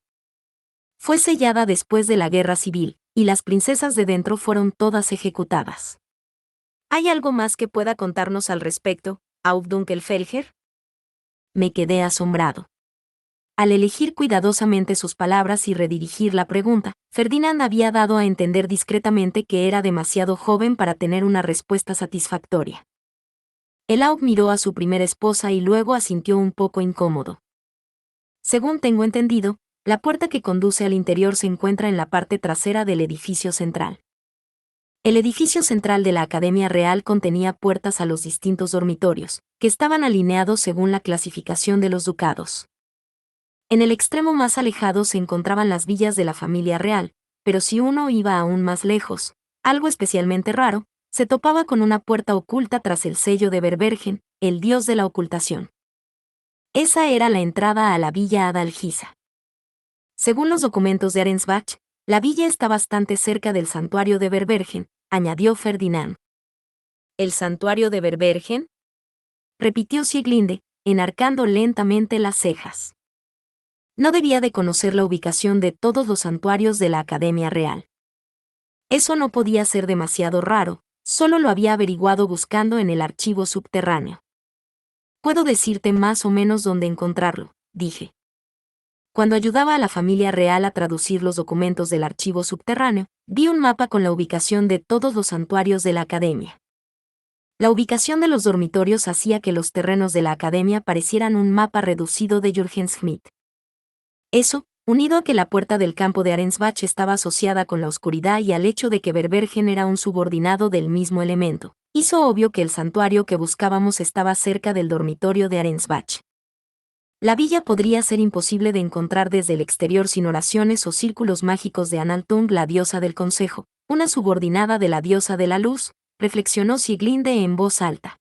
Fue sellada después de la guerra civil, y las princesas de dentro fueron todas ejecutadas. ¿Hay algo más que pueda contarnos al respecto, Aub Dunkelfelger? Me quedé asombrado. Al elegir cuidadosamente sus palabras y redirigir la pregunta, Ferdinand había dado a entender discretamente que era demasiado joven para tener una respuesta satisfactoria. El Aub miró a su primera esposa y luego asintió un poco incómodo. Según tengo entendido, la puerta que conduce al interior se encuentra en la parte trasera del edificio central. El edificio central de la Academia Real contenía puertas a los distintos dormitorios, que estaban alineados según la clasificación de los ducados. En el extremo más alejado se encontraban las villas de la familia real, pero si uno iba aún más lejos, algo especialmente raro, se topaba con una puerta oculta tras el sello de Verbergen, el dios de la ocultación. Esa era la entrada a la villa Adalgisa. Según los documentos de Arensbach, la villa está bastante cerca del santuario de Verbergen, añadió Ferdinand. ¿El santuario de Verbergen? Repitió Sieglinde, enarcando lentamente las cejas. No debía de conocer la ubicación de todos los santuarios de la Academia Real. Eso no podía ser demasiado raro, Solo lo había averiguado buscando en el archivo subterráneo. Puedo decirte más o menos dónde encontrarlo, dije. Cuando ayudaba a la familia real a traducir los documentos del archivo subterráneo, vi un mapa con la ubicación de todos los santuarios de la academia. La ubicación de los dormitorios hacía que los terrenos de la academia parecieran un mapa reducido de Jürgen Schmidt. Eso, unido a que la puerta del campo de Arensbach estaba asociada con la oscuridad y al hecho de que Verbergen era un subordinado del mismo elemento, hizo obvio que el santuario que buscábamos estaba cerca del dormitorio de Arensbach. La villa podría ser imposible de encontrar desde el exterior sin oraciones o círculos mágicos de Analtung, la diosa del consejo, una subordinada de la diosa de la luz, reflexionó Sieglinde en voz alta.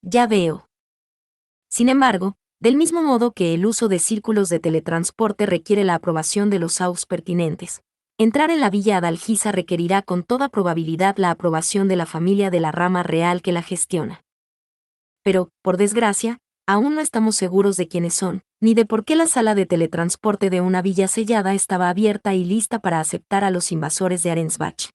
Ya veo. Sin embargo, del mismo modo que el uso de círculos de teletransporte requiere la aprobación de los AUS pertinentes, entrar en la villa Adalgisa requerirá con toda probabilidad la aprobación de la familia de la rama real que la gestiona. Pero, por desgracia, aún no estamos seguros de quiénes son, ni de por qué la sala de teletransporte de una villa sellada estaba abierta y lista para aceptar a los invasores de Arensbach.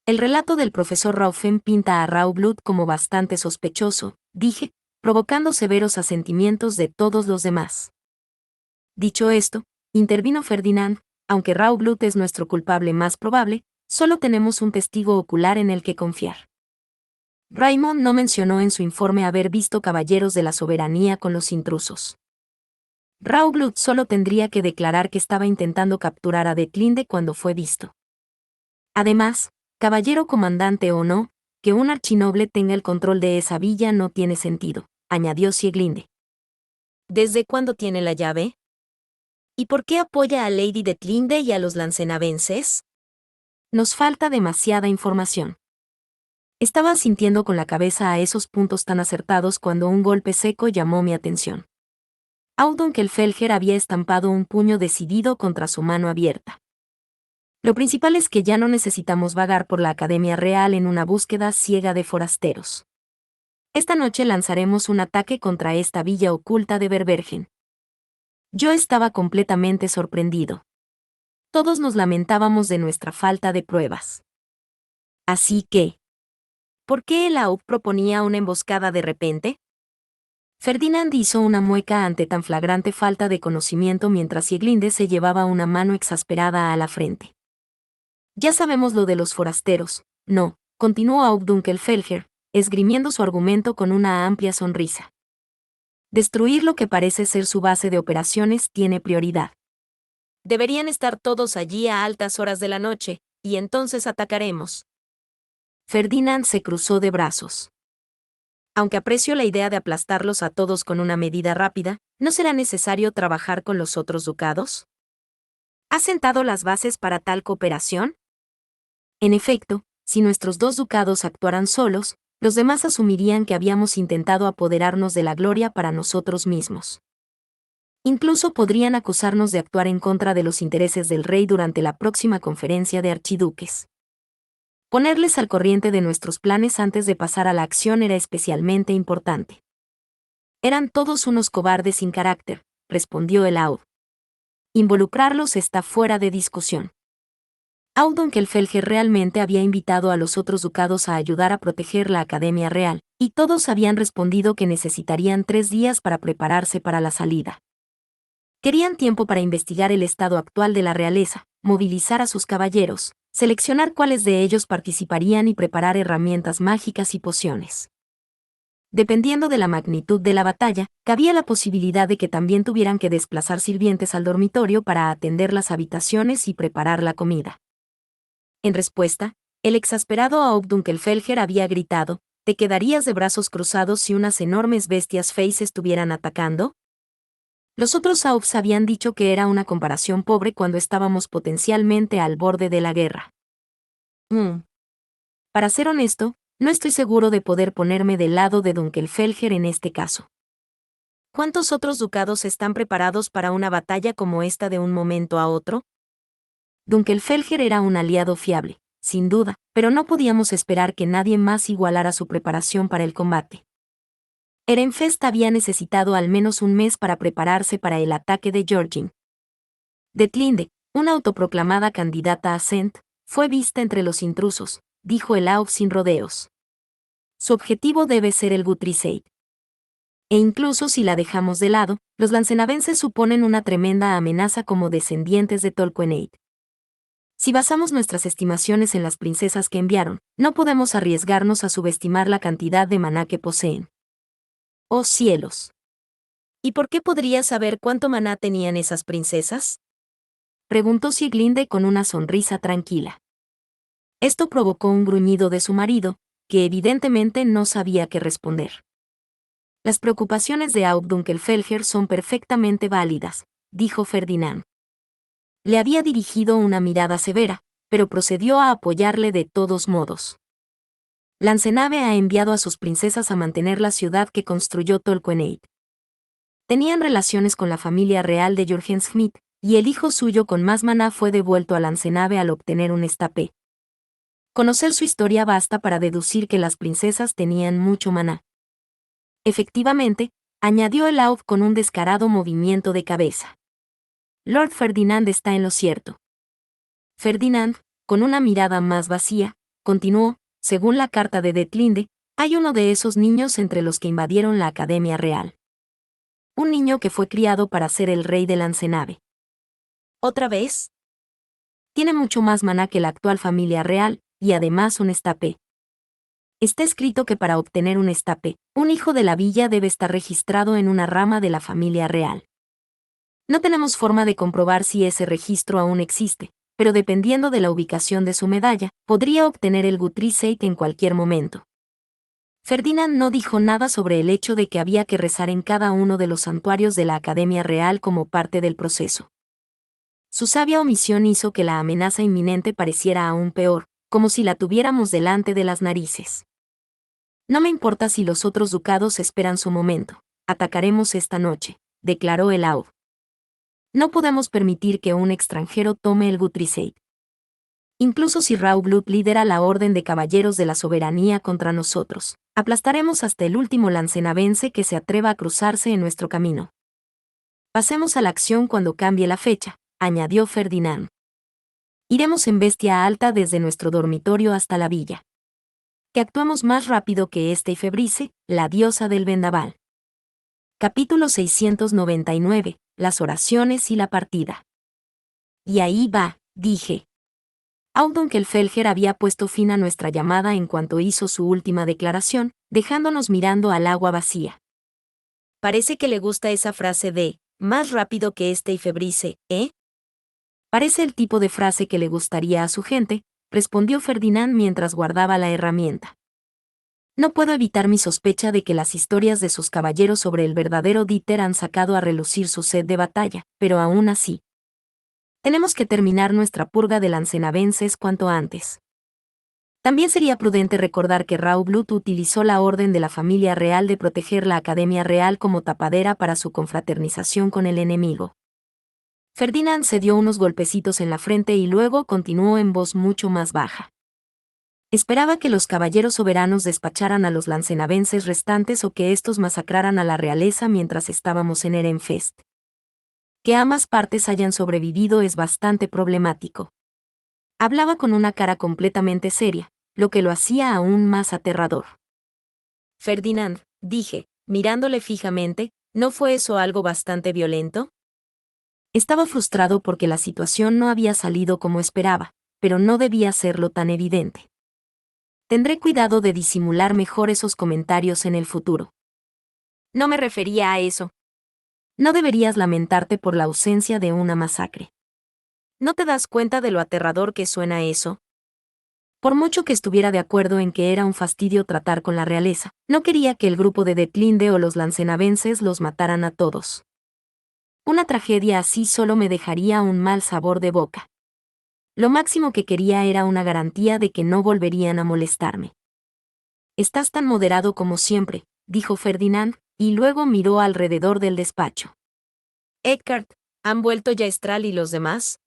El relato del profesor Raufen pinta a Raublut como bastante sospechoso, dije, provocando severos asentimientos de todos los demás. Dicho esto, intervino Ferdinand, aunque Raublut es nuestro culpable más probable, solo tenemos un testigo ocular en el que confiar. Raymond no mencionó en su informe haber visto caballeros de la soberanía con los intrusos. Raublut solo tendría que declarar que estaba intentando capturar a Detlinde cuando fue visto. Además, caballero comandante o no, que un archinoble tenga el control de esa villa no tiene sentido, añadió Sieglinde. ¿Desde cuándo tiene la llave? ¿Y por qué apoya a Lady Detlinde y a los lancenavenses? Nos falta demasiada información. Estaba sintiendo con la cabeza a esos puntos tan acertados cuando un golpe seco llamó mi atención. Audunkelfelger había estampado un puño decidido contra su mano abierta. Lo principal es que ya no necesitamos vagar por la Academia Real en una búsqueda ciega de forasteros. Esta noche lanzaremos un ataque contra esta villa oculta de Verbergen. Yo estaba completamente sorprendido. Todos nos lamentábamos de nuestra falta de pruebas. Así que, ¿por qué el AUP proponía una emboscada de repente? Ferdinand hizo una mueca ante tan flagrante falta de conocimiento mientras Sieglinde se llevaba una mano exasperada a la frente. Ya sabemos lo de los forasteros, no, continuó Audunkelfelger, esgrimiendo su argumento con una amplia sonrisa. Destruir lo que parece ser su base de operaciones tiene prioridad. Deberían estar todos allí a altas horas de la noche, y entonces atacaremos. Ferdinand se cruzó de brazos. Aunque aprecio la idea de aplastarlos a todos con una medida rápida, ¿no será necesario trabajar con los otros ducados? ¿Has sentado las bases para tal cooperación? En efecto, si nuestros dos ducados actuaran solos, los demás asumirían que habíamos intentado apoderarnos de la gloria para nosotros mismos. Incluso podrían acusarnos de actuar en contra de los intereses del rey durante la próxima conferencia de archiduques. Ponerles al corriente de nuestros planes antes de pasar a la acción era especialmente importante. Eran todos unos cobardes sin carácter, respondió el Aud. Involucrarlos está fuera de discusión. Audunkelfelger realmente había invitado a los otros ducados a ayudar a proteger la Academia Real, y todos habían respondido que necesitarían 3 días para prepararse para la salida. Querían tiempo para investigar el estado actual de la realeza, movilizar a sus caballeros, seleccionar cuáles de ellos participarían y preparar herramientas mágicas y pociones. Dependiendo de la magnitud de la batalla, cabía la posibilidad de que también tuvieran que desplazar sirvientes al dormitorio para atender las habitaciones y preparar la comida. En respuesta, el exasperado Audunkelfelger había gritado, ¿te quedarías de brazos cruzados si unas enormes bestias Face estuvieran atacando? Los otros Aups habían dicho que era una comparación pobre cuando estábamos potencialmente al borde de la guerra. Para ser honesto, no estoy seguro de poder ponerme del lado de Dunkelfelger en este caso. ¿Cuántos otros ducados están preparados para una batalla como esta de un momento a otro? Dunkelfelger era un aliado fiable, sin duda, pero no podíamos esperar que nadie más igualara su preparación para el combate. Ehrenfest había necesitado al menos un mes para prepararse para el ataque de Georgin. Detlinde, una autoproclamada candidata a Cent, fue vista entre los intrusos, dijo el Aub sin rodeos. Su objetivo debe ser el Guthriesaid. E incluso si la dejamos de lado, los lancenavenses suponen una tremenda amenaza como descendientes de Tolkienaid. Si basamos nuestras estimaciones en las princesas que enviaron, no podemos arriesgarnos a subestimar la cantidad de maná que poseen. ¡Oh cielos! ¿Y por qué podría saber cuánto maná tenían esas princesas?, preguntó Sieglinde con una sonrisa tranquila. Esto provocó un gruñido de su marido, que evidentemente no sabía qué responder. Las preocupaciones de Aubdunkelfelger son perfectamente válidas, dijo Ferdinand. Le había dirigido una mirada severa, pero procedió a apoyarle de todos modos. Lancenave ha enviado a sus princesas a mantener la ciudad que construyó Tolkienaid. Tenían relaciones con la familia real de Jorgenschmidt, y el hijo suyo con más maná fue devuelto a Lancenave al obtener un estape. Conocer su historia basta para deducir que las princesas tenían mucho maná. Efectivamente, añadió el Aub con un descarado movimiento de cabeza. Lord Ferdinand está en lo cierto. Ferdinand, con una mirada más vacía, continuó, según la carta de Detlinde, hay uno de esos niños entre los que invadieron la Academia Real. Un niño que fue criado para ser el rey de Lancenave. ¿Otra vez? Tiene mucho más maná que la actual familia real, y además un estape. Está escrito que para obtener un estape, un hijo de la villa debe estar registrado en una rama de la familia real. No tenemos forma de comprobar si ese registro aún existe, pero dependiendo de la ubicación de su medalla, podría obtener el Guthriesaid en cualquier momento. Ferdinand no dijo nada sobre el hecho de que había que rezar en cada uno de los santuarios de la Academia Real como parte del proceso. Su sabia omisión hizo que la amenaza inminente pareciera aún peor, como si la tuviéramos delante de las narices. No me importa si los otros ducados esperan su momento. Atacaremos esta noche, declaró el Aub. No podemos permitir que un extranjero tome el Guthriesaid. Incluso si Raublut lidera la orden de caballeros de la soberanía contra nosotros, aplastaremos hasta el último lancenavense que se atreva a cruzarse en nuestro camino. Pasemos a la acción cuando cambie la fecha, añadió Ferdinand. Iremos en bestia alta desde nuestro dormitorio hasta la villa. Que actuemos más rápido que este y Febrice, la diosa del vendaval. Capítulo 699, las oraciones y la partida. Y ahí va, dije. Aubdunkelfelger había puesto fin a nuestra llamada en cuanto hizo su última declaración, dejándonos mirando al agua vacía. Parece que le gusta esa frase de, más rápido que este y Febrice, ¿eh? Parece el tipo de frase que le gustaría a su gente, respondió Ferdinand mientras guardaba la herramienta. No puedo evitar mi sospecha de que las historias de sus caballeros sobre el verdadero Dieter han sacado a relucir su sed de batalla, pero aún así. Tenemos que terminar nuestra purga de lancenavenses cuanto antes. También sería prudente recordar que Raublut utilizó la orden de la familia real de proteger la Academia Real como tapadera para su confraternización con el enemigo. Ferdinand se dio unos golpecitos en la frente y luego continuó en voz mucho más baja. Esperaba que los caballeros soberanos despacharan a los lancenavenses restantes o que estos masacraran a la realeza mientras estábamos en Ehrenfest. Que ambas partes hayan sobrevivido es bastante problemático. Hablaba con una cara completamente seria, lo que lo hacía aún más aterrador. Ferdinand, dije, mirándole fijamente, ¿no fue eso algo bastante violento? Estaba frustrado porque la situación no había salido como esperaba, pero no debía serlo tan evidente. Tendré cuidado de disimular mejor esos comentarios en el futuro. No me refería a eso. No deberías lamentarte por la ausencia de una masacre. ¿No te das cuenta de lo aterrador que suena eso? Por mucho que estuviera de acuerdo en que era un fastidio tratar con la realeza, no quería que el grupo de Detlinde o los lancenavenses los mataran a todos. Una tragedia así solo me dejaría un mal sabor de boca. Lo máximo que quería era una garantía de que no volverían a molestarme. Estás tan moderado como siempre, dijo Ferdinand, y luego miró alrededor del despacho. Eckhart, ¿han vuelto ya Estral y los demás?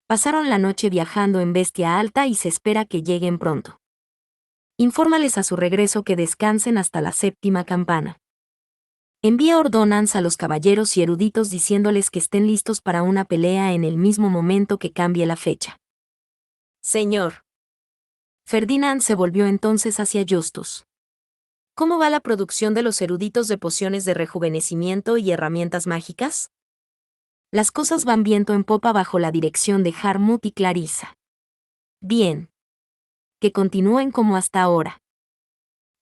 Pasaron la noche viajando en bestia alta y se espera que lleguen pronto. Infórmales a su regreso que descansen hasta la séptima campana. Envía ordonanza a los caballeros y eruditos diciéndoles que estén listos para una pelea en el mismo momento que cambie la fecha. Señor. Ferdinand se volvió entonces hacia Justus. ¿Cómo va la producción de los eruditos de pociones de rejuvenecimiento y herramientas mágicas? Las cosas van viento en popa bajo la dirección de Harmut y Clarissa. Bien. Que continúen como hasta ahora.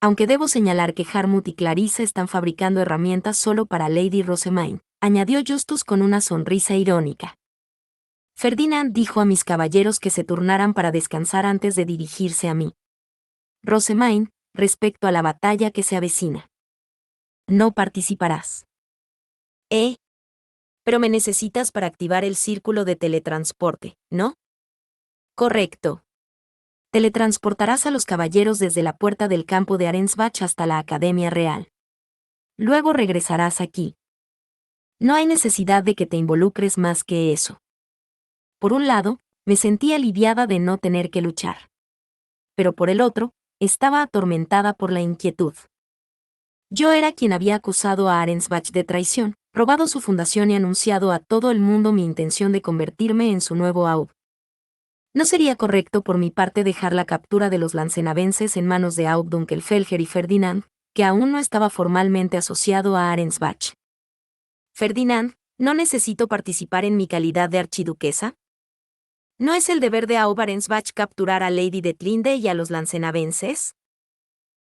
Aunque debo señalar que Harmut y Clarissa están fabricando herramientas solo para Lady Rosemaine, añadió Justus con una sonrisa irónica. Ferdinand dijo a mis caballeros que se turnaran para descansar antes de dirigirse a mí. Rosemaine, respecto a la batalla que se avecina. No participarás. Pero me necesitas para activar el círculo de teletransporte, ¿no? Correcto. Teletransportarás a los caballeros desde la puerta del campo de Arensbach hasta la Academia Real. Luego regresarás aquí. No hay necesidad de que te involucres más que eso. Por un lado, me sentí aliviada de no tener que luchar. Pero por el otro, estaba atormentada por la inquietud. Yo era quien había acusado a Arensbach de traición, robado su fundación y anunciado a todo el mundo mi intención de convertirme en su nuevo Aub. No sería correcto por mi parte dejar la captura de los lancenavenses en manos de Aub Dunkelfelger y Ferdinand, que aún no estaba formalmente asociado a Arensbach. Ferdinand, ¿no necesito participar en mi calidad de archiduquesa? ¿No es el deber de Aub Arensbach capturar a Lady Detlinde y a los lancenavenses?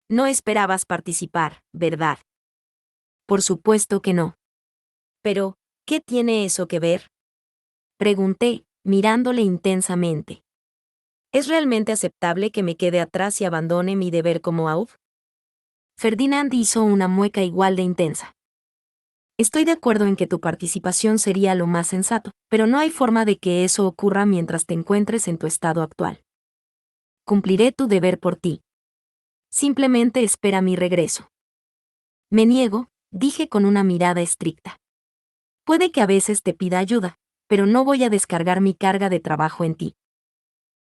No esperabas participar, ¿verdad? Por supuesto que no. Pero, ¿qué tiene eso que ver? Pregunté, mirándole intensamente. ¿Es realmente aceptable que me quede atrás y abandone mi deber como Aub? Ferdinand hizo una mueca igual de intensa. Estoy de acuerdo en que tu participación sería lo más sensato, pero no hay forma de que eso ocurra mientras te encuentres en tu estado actual. Cumpliré tu deber por ti. Simplemente espera mi regreso. Me niego, dije con una mirada estricta. Puede que a veces te pida ayuda, pero no voy a descargar mi carga de trabajo en ti.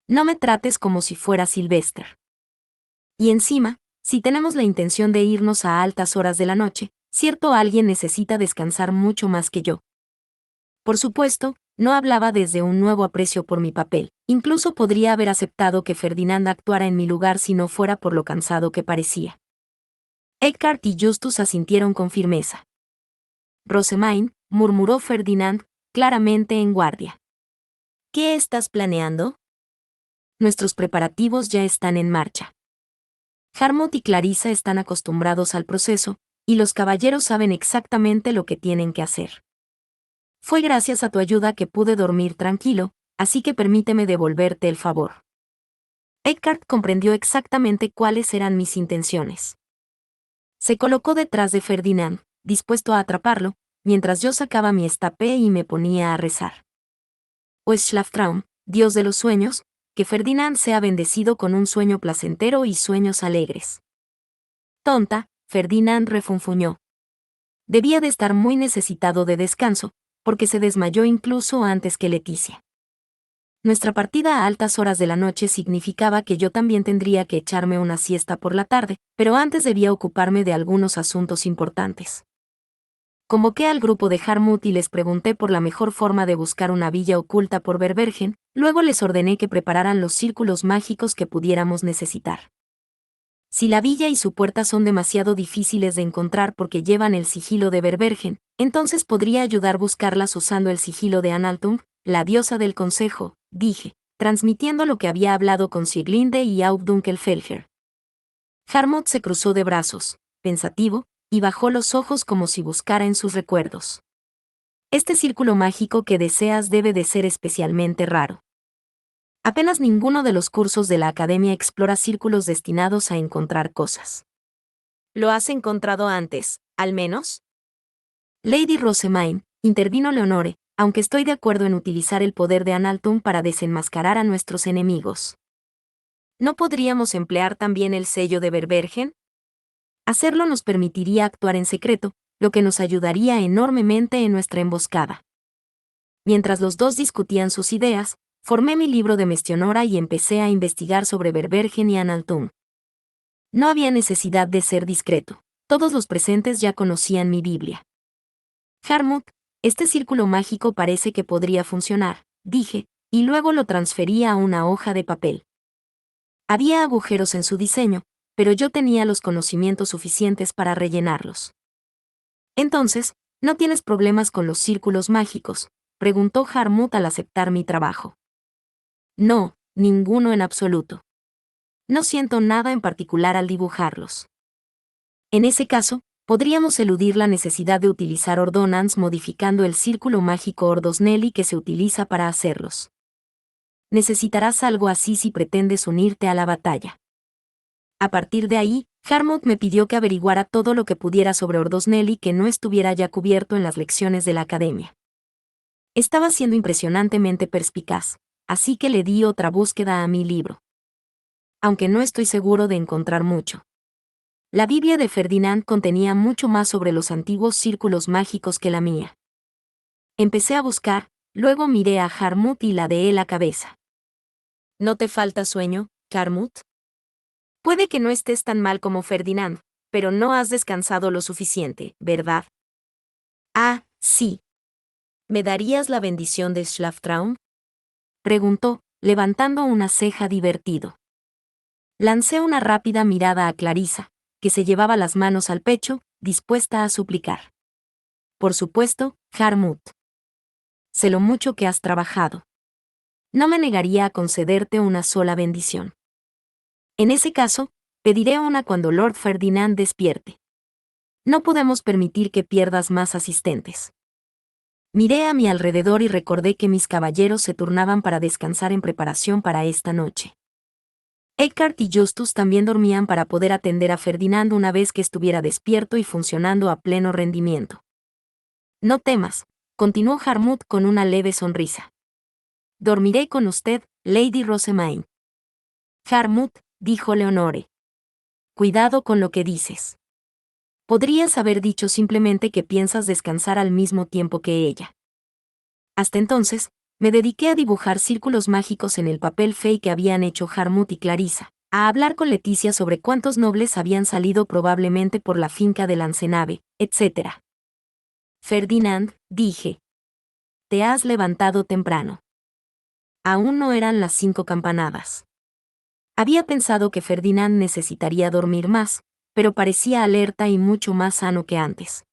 No me trates como si fuera Sylvester. Y encima, si tenemos la intención de irnos a altas horas de la noche, cierto alguien necesita descansar mucho más que yo. Por supuesto, no hablaba desde un nuevo aprecio por mi papel, incluso podría haber aceptado que Ferdinand actuara en mi lugar si no fuera por lo cansado que parecía. Eckhart y Justus asintieron con firmeza. Rosemaine, murmuró Ferdinand, claramente en guardia. ¿Qué estás planeando? Nuestros preparativos ya están en marcha. Harmut y Clarissa están acostumbrados al proceso, y los caballeros saben exactamente lo que tienen que hacer. Fue gracias a tu ayuda que pude dormir tranquilo, así que permíteme devolverte el favor. Eckhart comprendió exactamente cuáles eran mis intenciones. Se colocó detrás de Ferdinand, dispuesto a atraparlo, mientras yo sacaba mi estape y me ponía a rezar. Pues Schlaftraum, Dios de los sueños, que Ferdinand sea bendecido con un sueño placentero y sueños alegres. Tonta, Ferdinand refunfuñó. Debía de estar muy necesitado de descanso, porque se desmayó incluso antes que Leticia. Nuestra partida a altas horas de la noche significaba que yo también tendría que echarme una siesta por la tarde, pero antes debía ocuparme de algunos asuntos importantes. Convoqué al grupo de Harmut y les pregunté por la mejor forma de buscar una villa oculta por Verbergen, luego les ordené que prepararan los círculos mágicos que pudiéramos necesitar. Si la villa y su puerta son demasiado difíciles de encontrar porque llevan el sigilo de Verbergen, entonces podría ayudar a buscarlas usando el sigilo de Analtung, la diosa del consejo, dije, transmitiendo lo que había hablado con Sieglinde y Aub Dunkelfelger. Harmut se cruzó de brazos, pensativo, y bajó los ojos como si buscara en sus recuerdos. Este círculo mágico que deseas debe de ser especialmente raro. Apenas ninguno de los cursos de la Academia explora círculos destinados a encontrar cosas. ¿Lo has encontrado antes, al menos? Lady Rosemaine, intervino Leonore, aunque estoy de acuerdo en utilizar el poder de Analtung para desenmascarar a nuestros enemigos. ¿No podríamos emplear también el sello de Verbergen? Hacerlo nos permitiría actuar en secreto, lo que nos ayudaría enormemente en nuestra emboscada. Mientras los dos discutían sus ideas, formé mi libro de Mestionora y empecé a investigar sobre Verbergen y Analtung. No había necesidad de ser discreto, todos los presentes ya conocían mi Biblia. Harmut, este círculo mágico parece que podría funcionar, dije, y luego lo transferí a una hoja de papel. Había agujeros en su diseño, pero yo tenía los conocimientos suficientes para rellenarlos. Entonces, ¿no tienes problemas con los círculos mágicos?, preguntó Harmut al aceptar mi trabajo. No, ninguno en absoluto. No siento nada en particular al dibujarlos. En ese caso, podríamos eludir la necesidad de utilizar ordonance modificando el círculo mágico Ordosnelli que se utiliza para hacerlos. Necesitarás algo así si pretendes unirte a la batalla. A partir de ahí, Harmut me pidió que averiguara todo lo que pudiera sobre Ordosnelli que no estuviera ya cubierto en las lecciones de la academia. Estaba siendo impresionantemente perspicaz, así que le di otra búsqueda a mi libro. Aunque no estoy seguro de encontrar mucho. La Biblia de Ferdinand contenía mucho más sobre los antiguos círculos mágicos que la mía. Empecé a buscar, luego miré a Harmut y ladeé la cabeza. ¿No te falta sueño, Harmut? Puede que no estés tan mal como Ferdinand, pero no has descansado lo suficiente, ¿verdad? Ah, sí. ¿Me darías la bendición de Schlaftraum?, preguntó, levantando una ceja divertido. Lancé una rápida mirada a Clarissa, que se llevaba las manos al pecho, dispuesta a suplicar. Por supuesto, Harmut. Sé lo mucho que has trabajado. No me negaría a concederte una sola bendición. En ese caso, pediré una cuando Lord Ferdinand despierte. No podemos permitir que pierdas más asistentes. Miré a mi alrededor y recordé que mis caballeros se turnaban para descansar en preparación para esta noche. Eckhart y Justus también dormían para poder atender a Ferdinand una vez que estuviera despierto y funcionando a pleno rendimiento. No temas, continuó Harmut con una leve sonrisa. Dormiré con usted, Lady Rosemaine. Harmut, dijo Leonore. Cuidado con lo que dices. Podrías haber dicho simplemente que piensas descansar al mismo tiempo que ella. Hasta entonces, me dediqué a dibujar círculos mágicos en el papel fey que habían hecho Harmut y Clarissa, a hablar con Leticia sobre cuántos nobles habían salido probablemente por la finca de Lancenave, etc. Ferdinand, dije. Te has levantado temprano. Aún no eran las 5 campanadas. Había pensado que Ferdinand necesitaría dormir más, pero parecía alerta y mucho más sano que antes.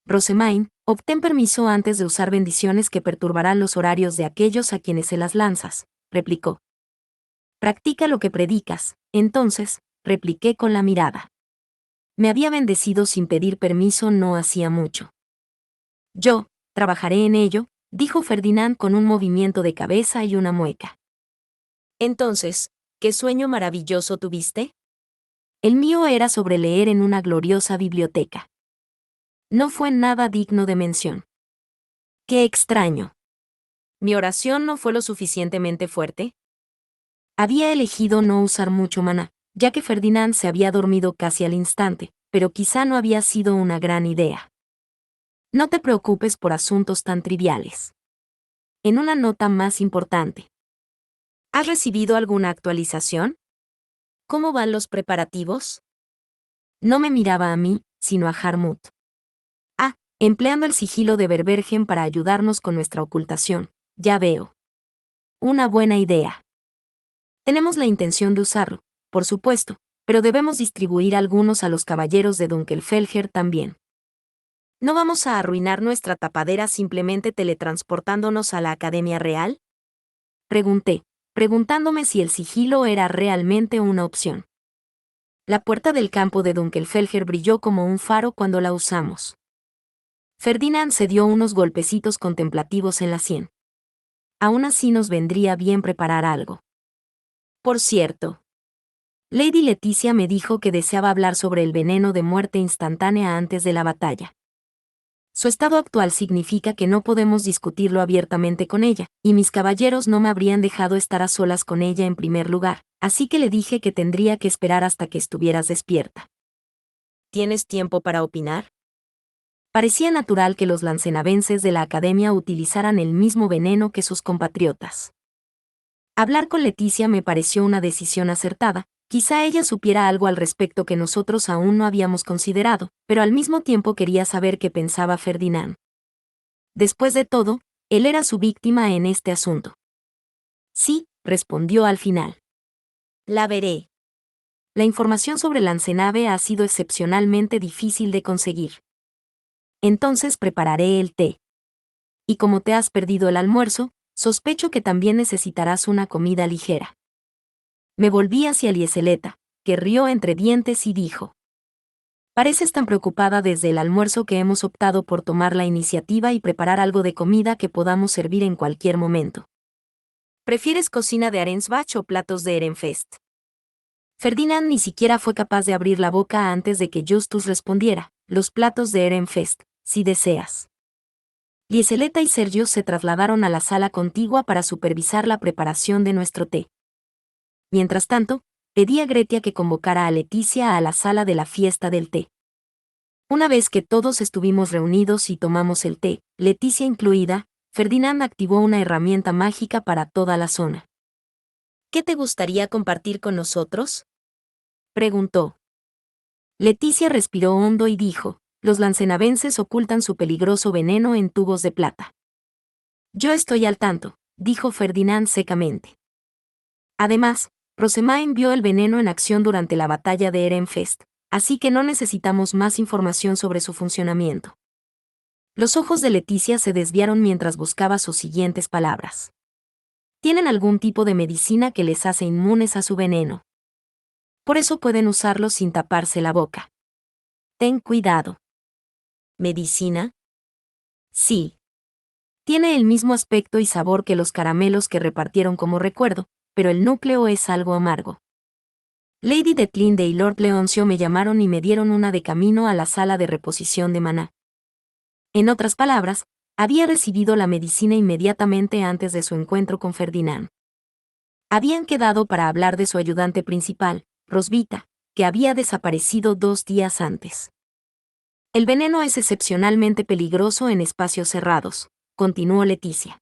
Rosemaine, obtén permiso antes de usar bendiciones que perturbarán los horarios de aquellos a quienes se las lanzas, replicó. Practica lo que predicas, entonces, repliqué con la mirada. Me había bendecido sin pedir permiso no hacía mucho. Yo, trabajaré en ello, dijo Ferdinand con un movimiento de cabeza y una mueca. Entonces, ¿qué sueño maravilloso tuviste? El mío era sobre leer en una gloriosa biblioteca. No fue nada digno de mención. ¡Qué extraño! ¿Mi oración no fue lo suficientemente fuerte? Había elegido no usar mucho maná, ya que Ferdinand se había dormido casi al instante, pero quizá no había sido una gran idea. No te preocupes por asuntos tan triviales. En una nota más importante. ¿Has recibido alguna actualización? ¿Cómo van los preparativos? No me miraba a mí, sino a Harmut. Empleando el sigilo de Verbergen para ayudarnos con nuestra ocultación, ya veo. Una buena idea. Tenemos la intención de usarlo, por supuesto, pero debemos distribuir algunos a los caballeros de Dunkelfelger también. ¿No vamos a arruinar nuestra tapadera simplemente teletransportándonos a la Academia Real? Pregunté, preguntándome si el sigilo era realmente una opción. La puerta del campo de Dunkelfelger brilló como un faro cuando la usamos. Ferdinand se dio unos golpecitos contemplativos en la sien. Aún así nos vendría bien preparar algo. Por cierto, Lady Leticia me dijo que deseaba hablar sobre el veneno de muerte instantánea antes de la batalla. Su estado actual significa que no podemos discutirlo abiertamente con ella, y mis caballeros no me habrían dejado estar a solas con ella en primer lugar, así que le dije que tendría que esperar hasta que estuvieras despierta. ¿Tienes tiempo para opinar? Parecía natural que los lancenavenses de la Academia utilizaran el mismo veneno que sus compatriotas. Hablar con Leticia me pareció una decisión acertada, quizá ella supiera algo al respecto que nosotros aún no habíamos considerado, pero al mismo tiempo quería saber qué pensaba Ferdinand. Después de todo, él era su víctima en este asunto. Sí, respondió al final. La veré. La información sobre Lancenave ha sido excepcionalmente difícil de conseguir. Entonces prepararé el té. Y como te has perdido el almuerzo, sospecho que también necesitarás una comida ligera. Me volví hacia Lieseleta, que rió entre dientes y dijo: pareces tan preocupada desde el almuerzo que hemos optado por tomar la iniciativa y preparar algo de comida que podamos servir en cualquier momento. ¿Prefieres cocina de Arensbach o platos de Ehrenfest? Ferdinand ni siquiera fue capaz de abrir la boca antes de que Justus respondiera: los platos de Ehrenfest, si deseas. Lieseleta y Sergio se trasladaron a la sala contigua para supervisar la preparación de nuestro té. Mientras tanto, pedí a Gretia que convocara a Leticia a la sala de la fiesta del té. Una vez que todos estuvimos reunidos y tomamos el té, Leticia incluida, Ferdinand activó una herramienta mágica para toda la zona. ¿Qué te gustaría compartir con nosotros?, preguntó. Leticia respiró hondo y dijo: los lancenavenses ocultan su peligroso veneno en tubos de plata. Yo estoy al tanto, dijo Ferdinand secamente. Además, Rosema envió el veneno en acción durante la batalla de Ehrenfest, así que no necesitamos más información sobre su funcionamiento. Los ojos de Leticia se desviaron mientras buscaba sus siguientes palabras. Tienen algún tipo de medicina que les hace inmunes a su veneno. Por eso pueden usarlo sin taparse la boca. Ten cuidado. ¿Medicina? Sí. Tiene el mismo aspecto y sabor que los caramelos que repartieron como recuerdo, pero el núcleo es algo amargo. Lady Detlinde y Lord Leoncio me llamaron y me dieron una de camino a la sala de reposición de maná. En otras palabras, había recibido la medicina inmediatamente antes de su encuentro con Ferdinand. Habían quedado para hablar de su ayudante principal, Rosvita, que había desaparecido 2 días antes. El veneno es excepcionalmente peligroso en espacios cerrados, continuó Leticia.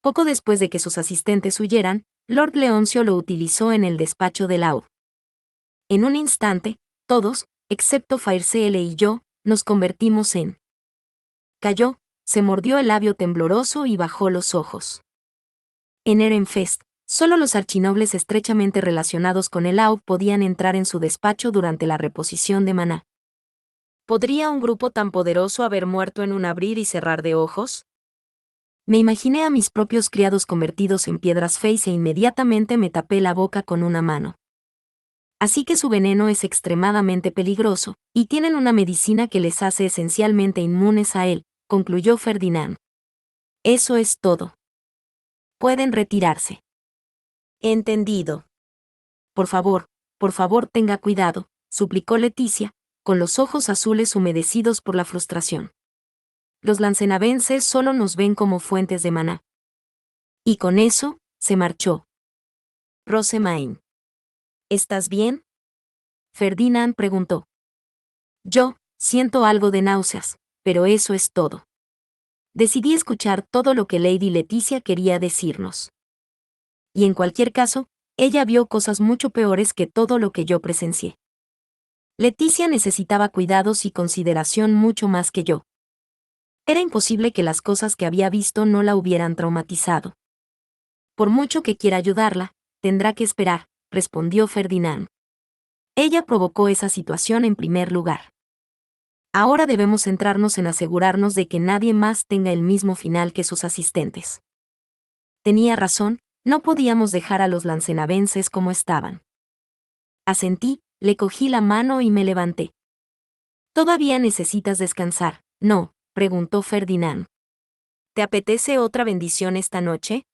Poco después de que sus asistentes huyeran, Lord Leoncio lo utilizó en el despacho de Laud. En un instante, todos, excepto Fairseele y yo, nos convertimos en... Cayó, se mordió el labio tembloroso y bajó los ojos. En Ehrenfest, solo los archinobles estrechamente relacionados con el Laud podían entrar en su despacho durante la reposición de maná. ¿Podría un grupo tan poderoso haber muerto en un abrir y cerrar de ojos? Me imaginé a mis propios criados convertidos en piedras feas e inmediatamente me tapé la boca con una mano. Así que su veneno es extremadamente peligroso, y tienen una medicina que les hace esencialmente inmunes a él, concluyó Ferdinand. Eso es todo. Pueden retirarse. Entendido. Por favor, tenga cuidado, suplicó Leticia, con los ojos azules humedecidos por la frustración. Los lancenavenses solo nos ven como fuentes de maná. Y con eso, se marchó. Rosemain. ¿Estás bien?, Ferdinand preguntó. Yo, siento algo de náuseas, pero eso es todo. Decidí escuchar todo lo que Lady Leticia quería decirnos. Y en cualquier caso, ella vio cosas mucho peores que todo lo que yo presencié. Leticia necesitaba cuidados y consideración mucho más que yo. Era imposible que las cosas que había visto no la hubieran traumatizado. Por mucho que quiera ayudarla, tendrá que esperar, respondió Ferdinand. Ella provocó esa situación en primer lugar. Ahora debemos centrarnos en asegurarnos de que nadie más tenga el mismo final que sus asistentes. Tenía razón, no podíamos dejar a los lancenavenses como estaban. Asentí, le cogí la mano y me levanté. ¿Todavía necesitas descansar? No, preguntó Ferdinand. ¿Te apetece otra bendición esta noche?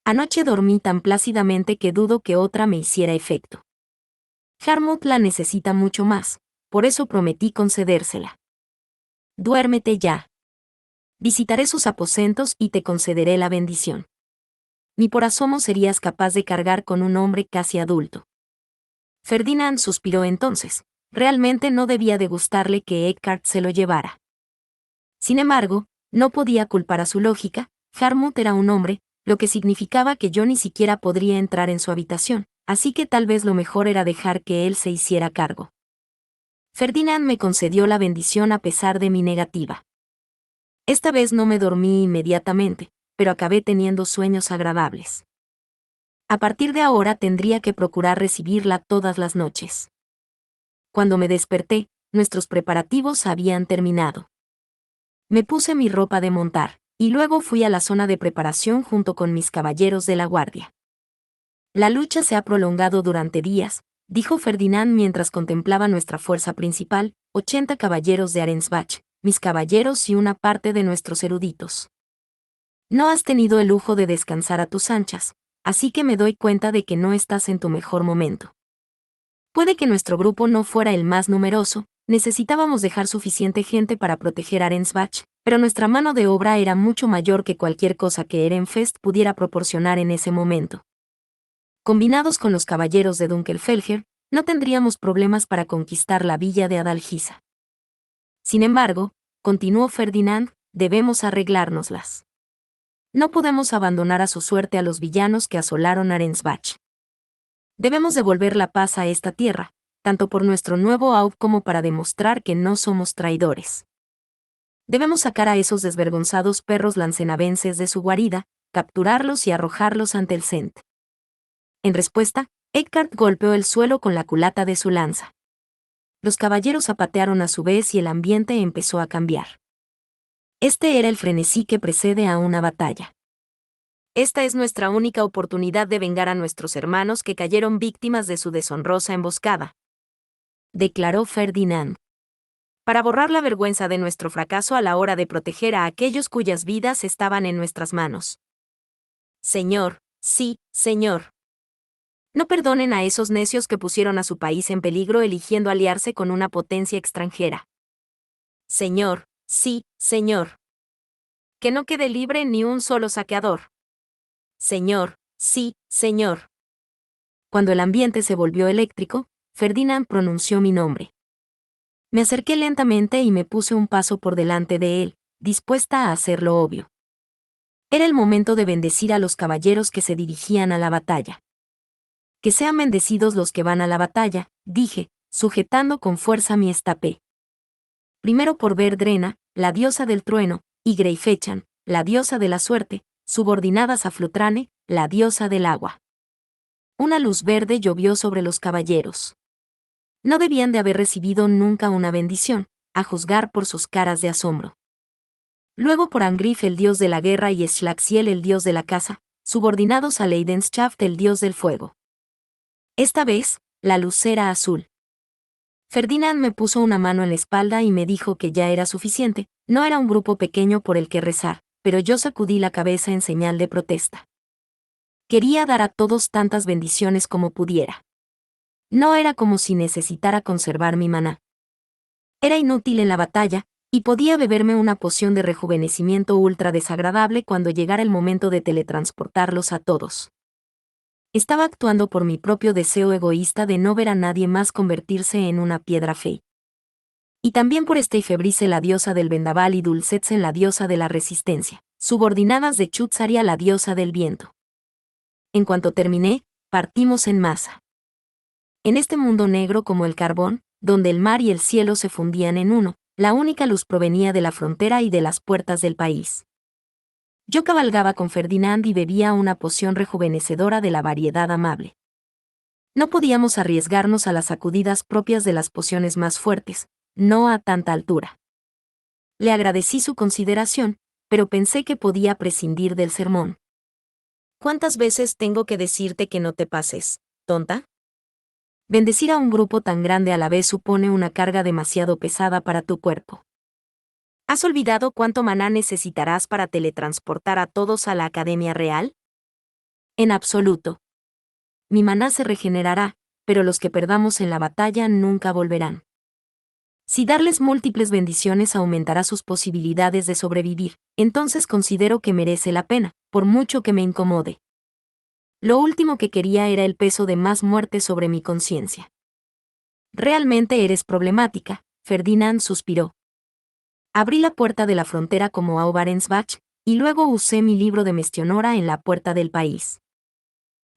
Anoche dormí tan plácidamente que dudo que otra me hiciera efecto. Harmut la necesita mucho más, por eso prometí concedérsela. Duérmete ya. Visitaré sus aposentos y te concederé la bendición. Ni por asomo serías capaz de cargar con un hombre casi adulto. Ferdinand suspiró entonces. Realmente no debía de gustarle que Eckhart se lo llevara. Sin embargo, no podía culpar a su lógica. Harmut era un hombre, lo que significaba que yo ni siquiera podría entrar en su habitación, así que tal vez lo mejor era dejar que él se hiciera cargo. Ferdinand me concedió la bendición a pesar de mi negativa. Esta vez no me dormí inmediatamente, pero acabé teniendo sueños agradables. A partir de ahora tendría que procurar recibirla todas las noches. Cuando me desperté, nuestros preparativos habían terminado. Me puse mi ropa de montar, y luego fui a la zona de preparación junto con mis caballeros de la guardia. La lucha se ha prolongado durante días, dijo Ferdinand mientras contemplaba nuestra fuerza principal, 80 caballeros de Arensbach, mis caballeros y una parte de nuestros eruditos. No has tenido el lujo de descansar a tus anchas, así que me doy cuenta de que no estás en tu mejor momento. Puede que nuestro grupo no fuera el más numeroso, necesitábamos dejar suficiente gente para proteger Arensbach, pero nuestra mano de obra era mucho mayor que cualquier cosa que Ehrenfest pudiera proporcionar en ese momento. Combinados con los caballeros de Dunkelfelger, no tendríamos problemas para conquistar la villa de Adalgisa. Sin embargo, continuó Ferdinand, debemos arreglárnoslas. No podemos abandonar a su suerte a los villanos que asolaron Arensbach. Debemos devolver la paz a esta tierra, tanto por nuestro nuevo Aub como para demostrar que no somos traidores. Debemos sacar a esos desvergonzados perros lancenavenses de su guarida, capturarlos y arrojarlos ante el Sent. En respuesta, Eckhart golpeó el suelo con la culata de su lanza. Los caballeros zapatearon a su vez y el ambiente empezó a cambiar. Este era el frenesí que precede a una batalla. Esta es nuestra única oportunidad de vengar a nuestros hermanos que cayeron víctimas de su deshonrosa emboscada, declaró Ferdinand. Para borrar la vergüenza de nuestro fracaso a la hora de proteger a aquellos cuyas vidas estaban en nuestras manos. Señor, sí, señor. No perdonen a esos necios que pusieron a su país en peligro eligiendo aliarse con una potencia extranjera. Señor, sí, señor. Que no quede libre ni un solo saqueador. Señor, sí, señor. Cuando el ambiente se volvió eléctrico, Ferdinand pronunció mi nombre. Me acerqué lentamente y me puse un paso por delante de él, dispuesta a hacer lo obvio. Era el momento de bendecir a los caballeros que se dirigían a la batalla. Que sean bendecidos los que van a la batalla, dije, sujetando con fuerza mi estapé. Primero por Verdrena, la diosa del trueno, y Greifechan, la diosa de la suerte, subordinadas a Flutrane, la diosa del agua. Una luz verde llovió sobre los caballeros. No debían de haber recibido nunca una bendición, a juzgar por sus caras de asombro. Luego por Angrif el dios de la guerra y Schlaxiel el dios de la caza, subordinados a Leidenschaft el dios del fuego. Esta vez, la luz era azul. Ferdinand me puso una mano en la espalda y me dijo que ya era suficiente, no era un grupo pequeño por el que rezar, pero yo sacudí la cabeza en señal de protesta. Quería dar a todos tantas bendiciones como pudiera. No era como si necesitara conservar mi maná. Era inútil en la batalla, y podía beberme una poción de rejuvenecimiento ultra desagradable cuando llegara el momento de teletransportarlos a todos. Estaba actuando por mi propio deseo egoísta de no ver a nadie más convertirse en una piedra fe. Y también por Steifebrice la diosa del vendaval y Dulcetzen la diosa de la resistencia, subordinadas de Chutzaria la diosa del viento. En cuanto terminé, partimos en masa. En este mundo negro como el carbón, donde el mar y el cielo se fundían en uno, la única luz provenía de la frontera y de las puertas del país. Yo cabalgaba con Ferdinand y bebía una poción rejuvenecedora de la variedad amable. No podíamos arriesgarnos a las sacudidas propias de las pociones más fuertes, no a tanta altura. Le agradecí su consideración, pero pensé que podía prescindir del sermón. ¿Cuántas veces tengo que decirte que no te pases, tonta? Bendecir a un grupo tan grande a la vez supone una carga demasiado pesada para tu cuerpo. ¿Has olvidado cuánto maná necesitarás para teletransportar a todos a la Academia Real? En absoluto. Mi maná se regenerará, pero los que perdamos en la batalla nunca volverán. Si darles múltiples bendiciones aumentará sus posibilidades de sobrevivir, entonces considero que merece la pena, por mucho que me incomode. Lo último que quería era el peso de más muertes sobre mi conciencia. Realmente eres problemática, Ferdinand suspiró. Abrí la puerta de la frontera como Aubarensbach, y luego usé mi libro de Mestionora en la puerta del país.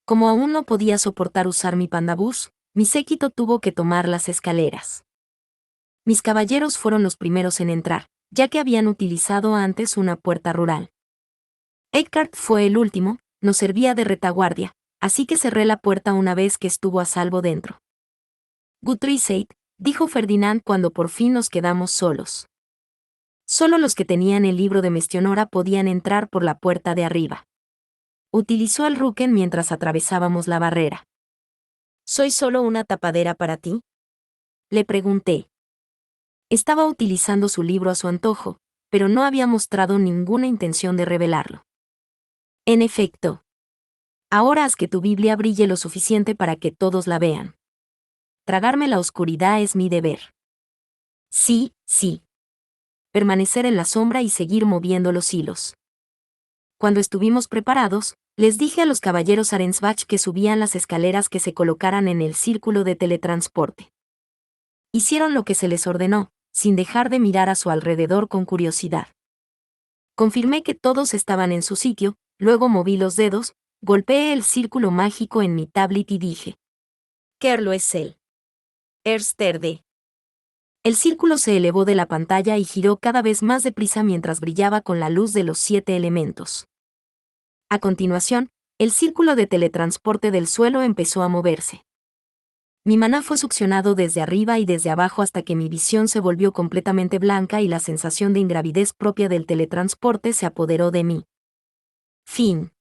Como aún no podía soportar usar mi pandabús, mi séquito tuvo que tomar las escaleras. Mis caballeros fueron los primeros en entrar, ya que habían utilizado antes una puerta rural. Eckhart fue el último, nos servía de retaguardia, así que cerré la puerta una vez que estuvo a salvo dentro. Guthrie said, dijo Ferdinand cuando por fin nos quedamos solos. Solo los que tenían el libro de Mestionora podían entrar por la puerta de arriba. Utilizó el Ruken mientras atravesábamos la barrera. ¿Soy solo una tapadera para ti? Le pregunté. Estaba utilizando su libro a su antojo, pero no había mostrado ninguna intención de revelarlo. En efecto. Ahora haz que tu Biblia brille lo suficiente para que todos la vean. Tragarme la oscuridad es mi deber. Sí, sí. Permanecer en la sombra y seguir moviendo los hilos. Cuando estuvimos preparados, les dije a los caballeros Arensbach que subían las escaleras que se colocaran en el círculo de teletransporte. Hicieron lo que se les ordenó, sin dejar de mirar a su alrededor con curiosidad. Confirmé que todos estaban en su sitio, luego moví los dedos, golpeé el círculo mágico en mi tablet y dije: Kerlo es él. Ersterde. El círculo se elevó de la pantalla y giró cada vez más deprisa mientras brillaba con la luz de los 7 elementos. A continuación, el círculo de teletransporte del suelo empezó a moverse. Mi maná fue succionado desde arriba y desde abajo hasta que mi visión se volvió completamente blanca y la sensación de ingravidez propia del teletransporte se apoderó de mí. Fin.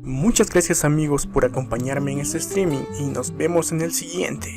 Muchas gracias amigos por acompañarme en este streaming y nos vemos en el siguiente.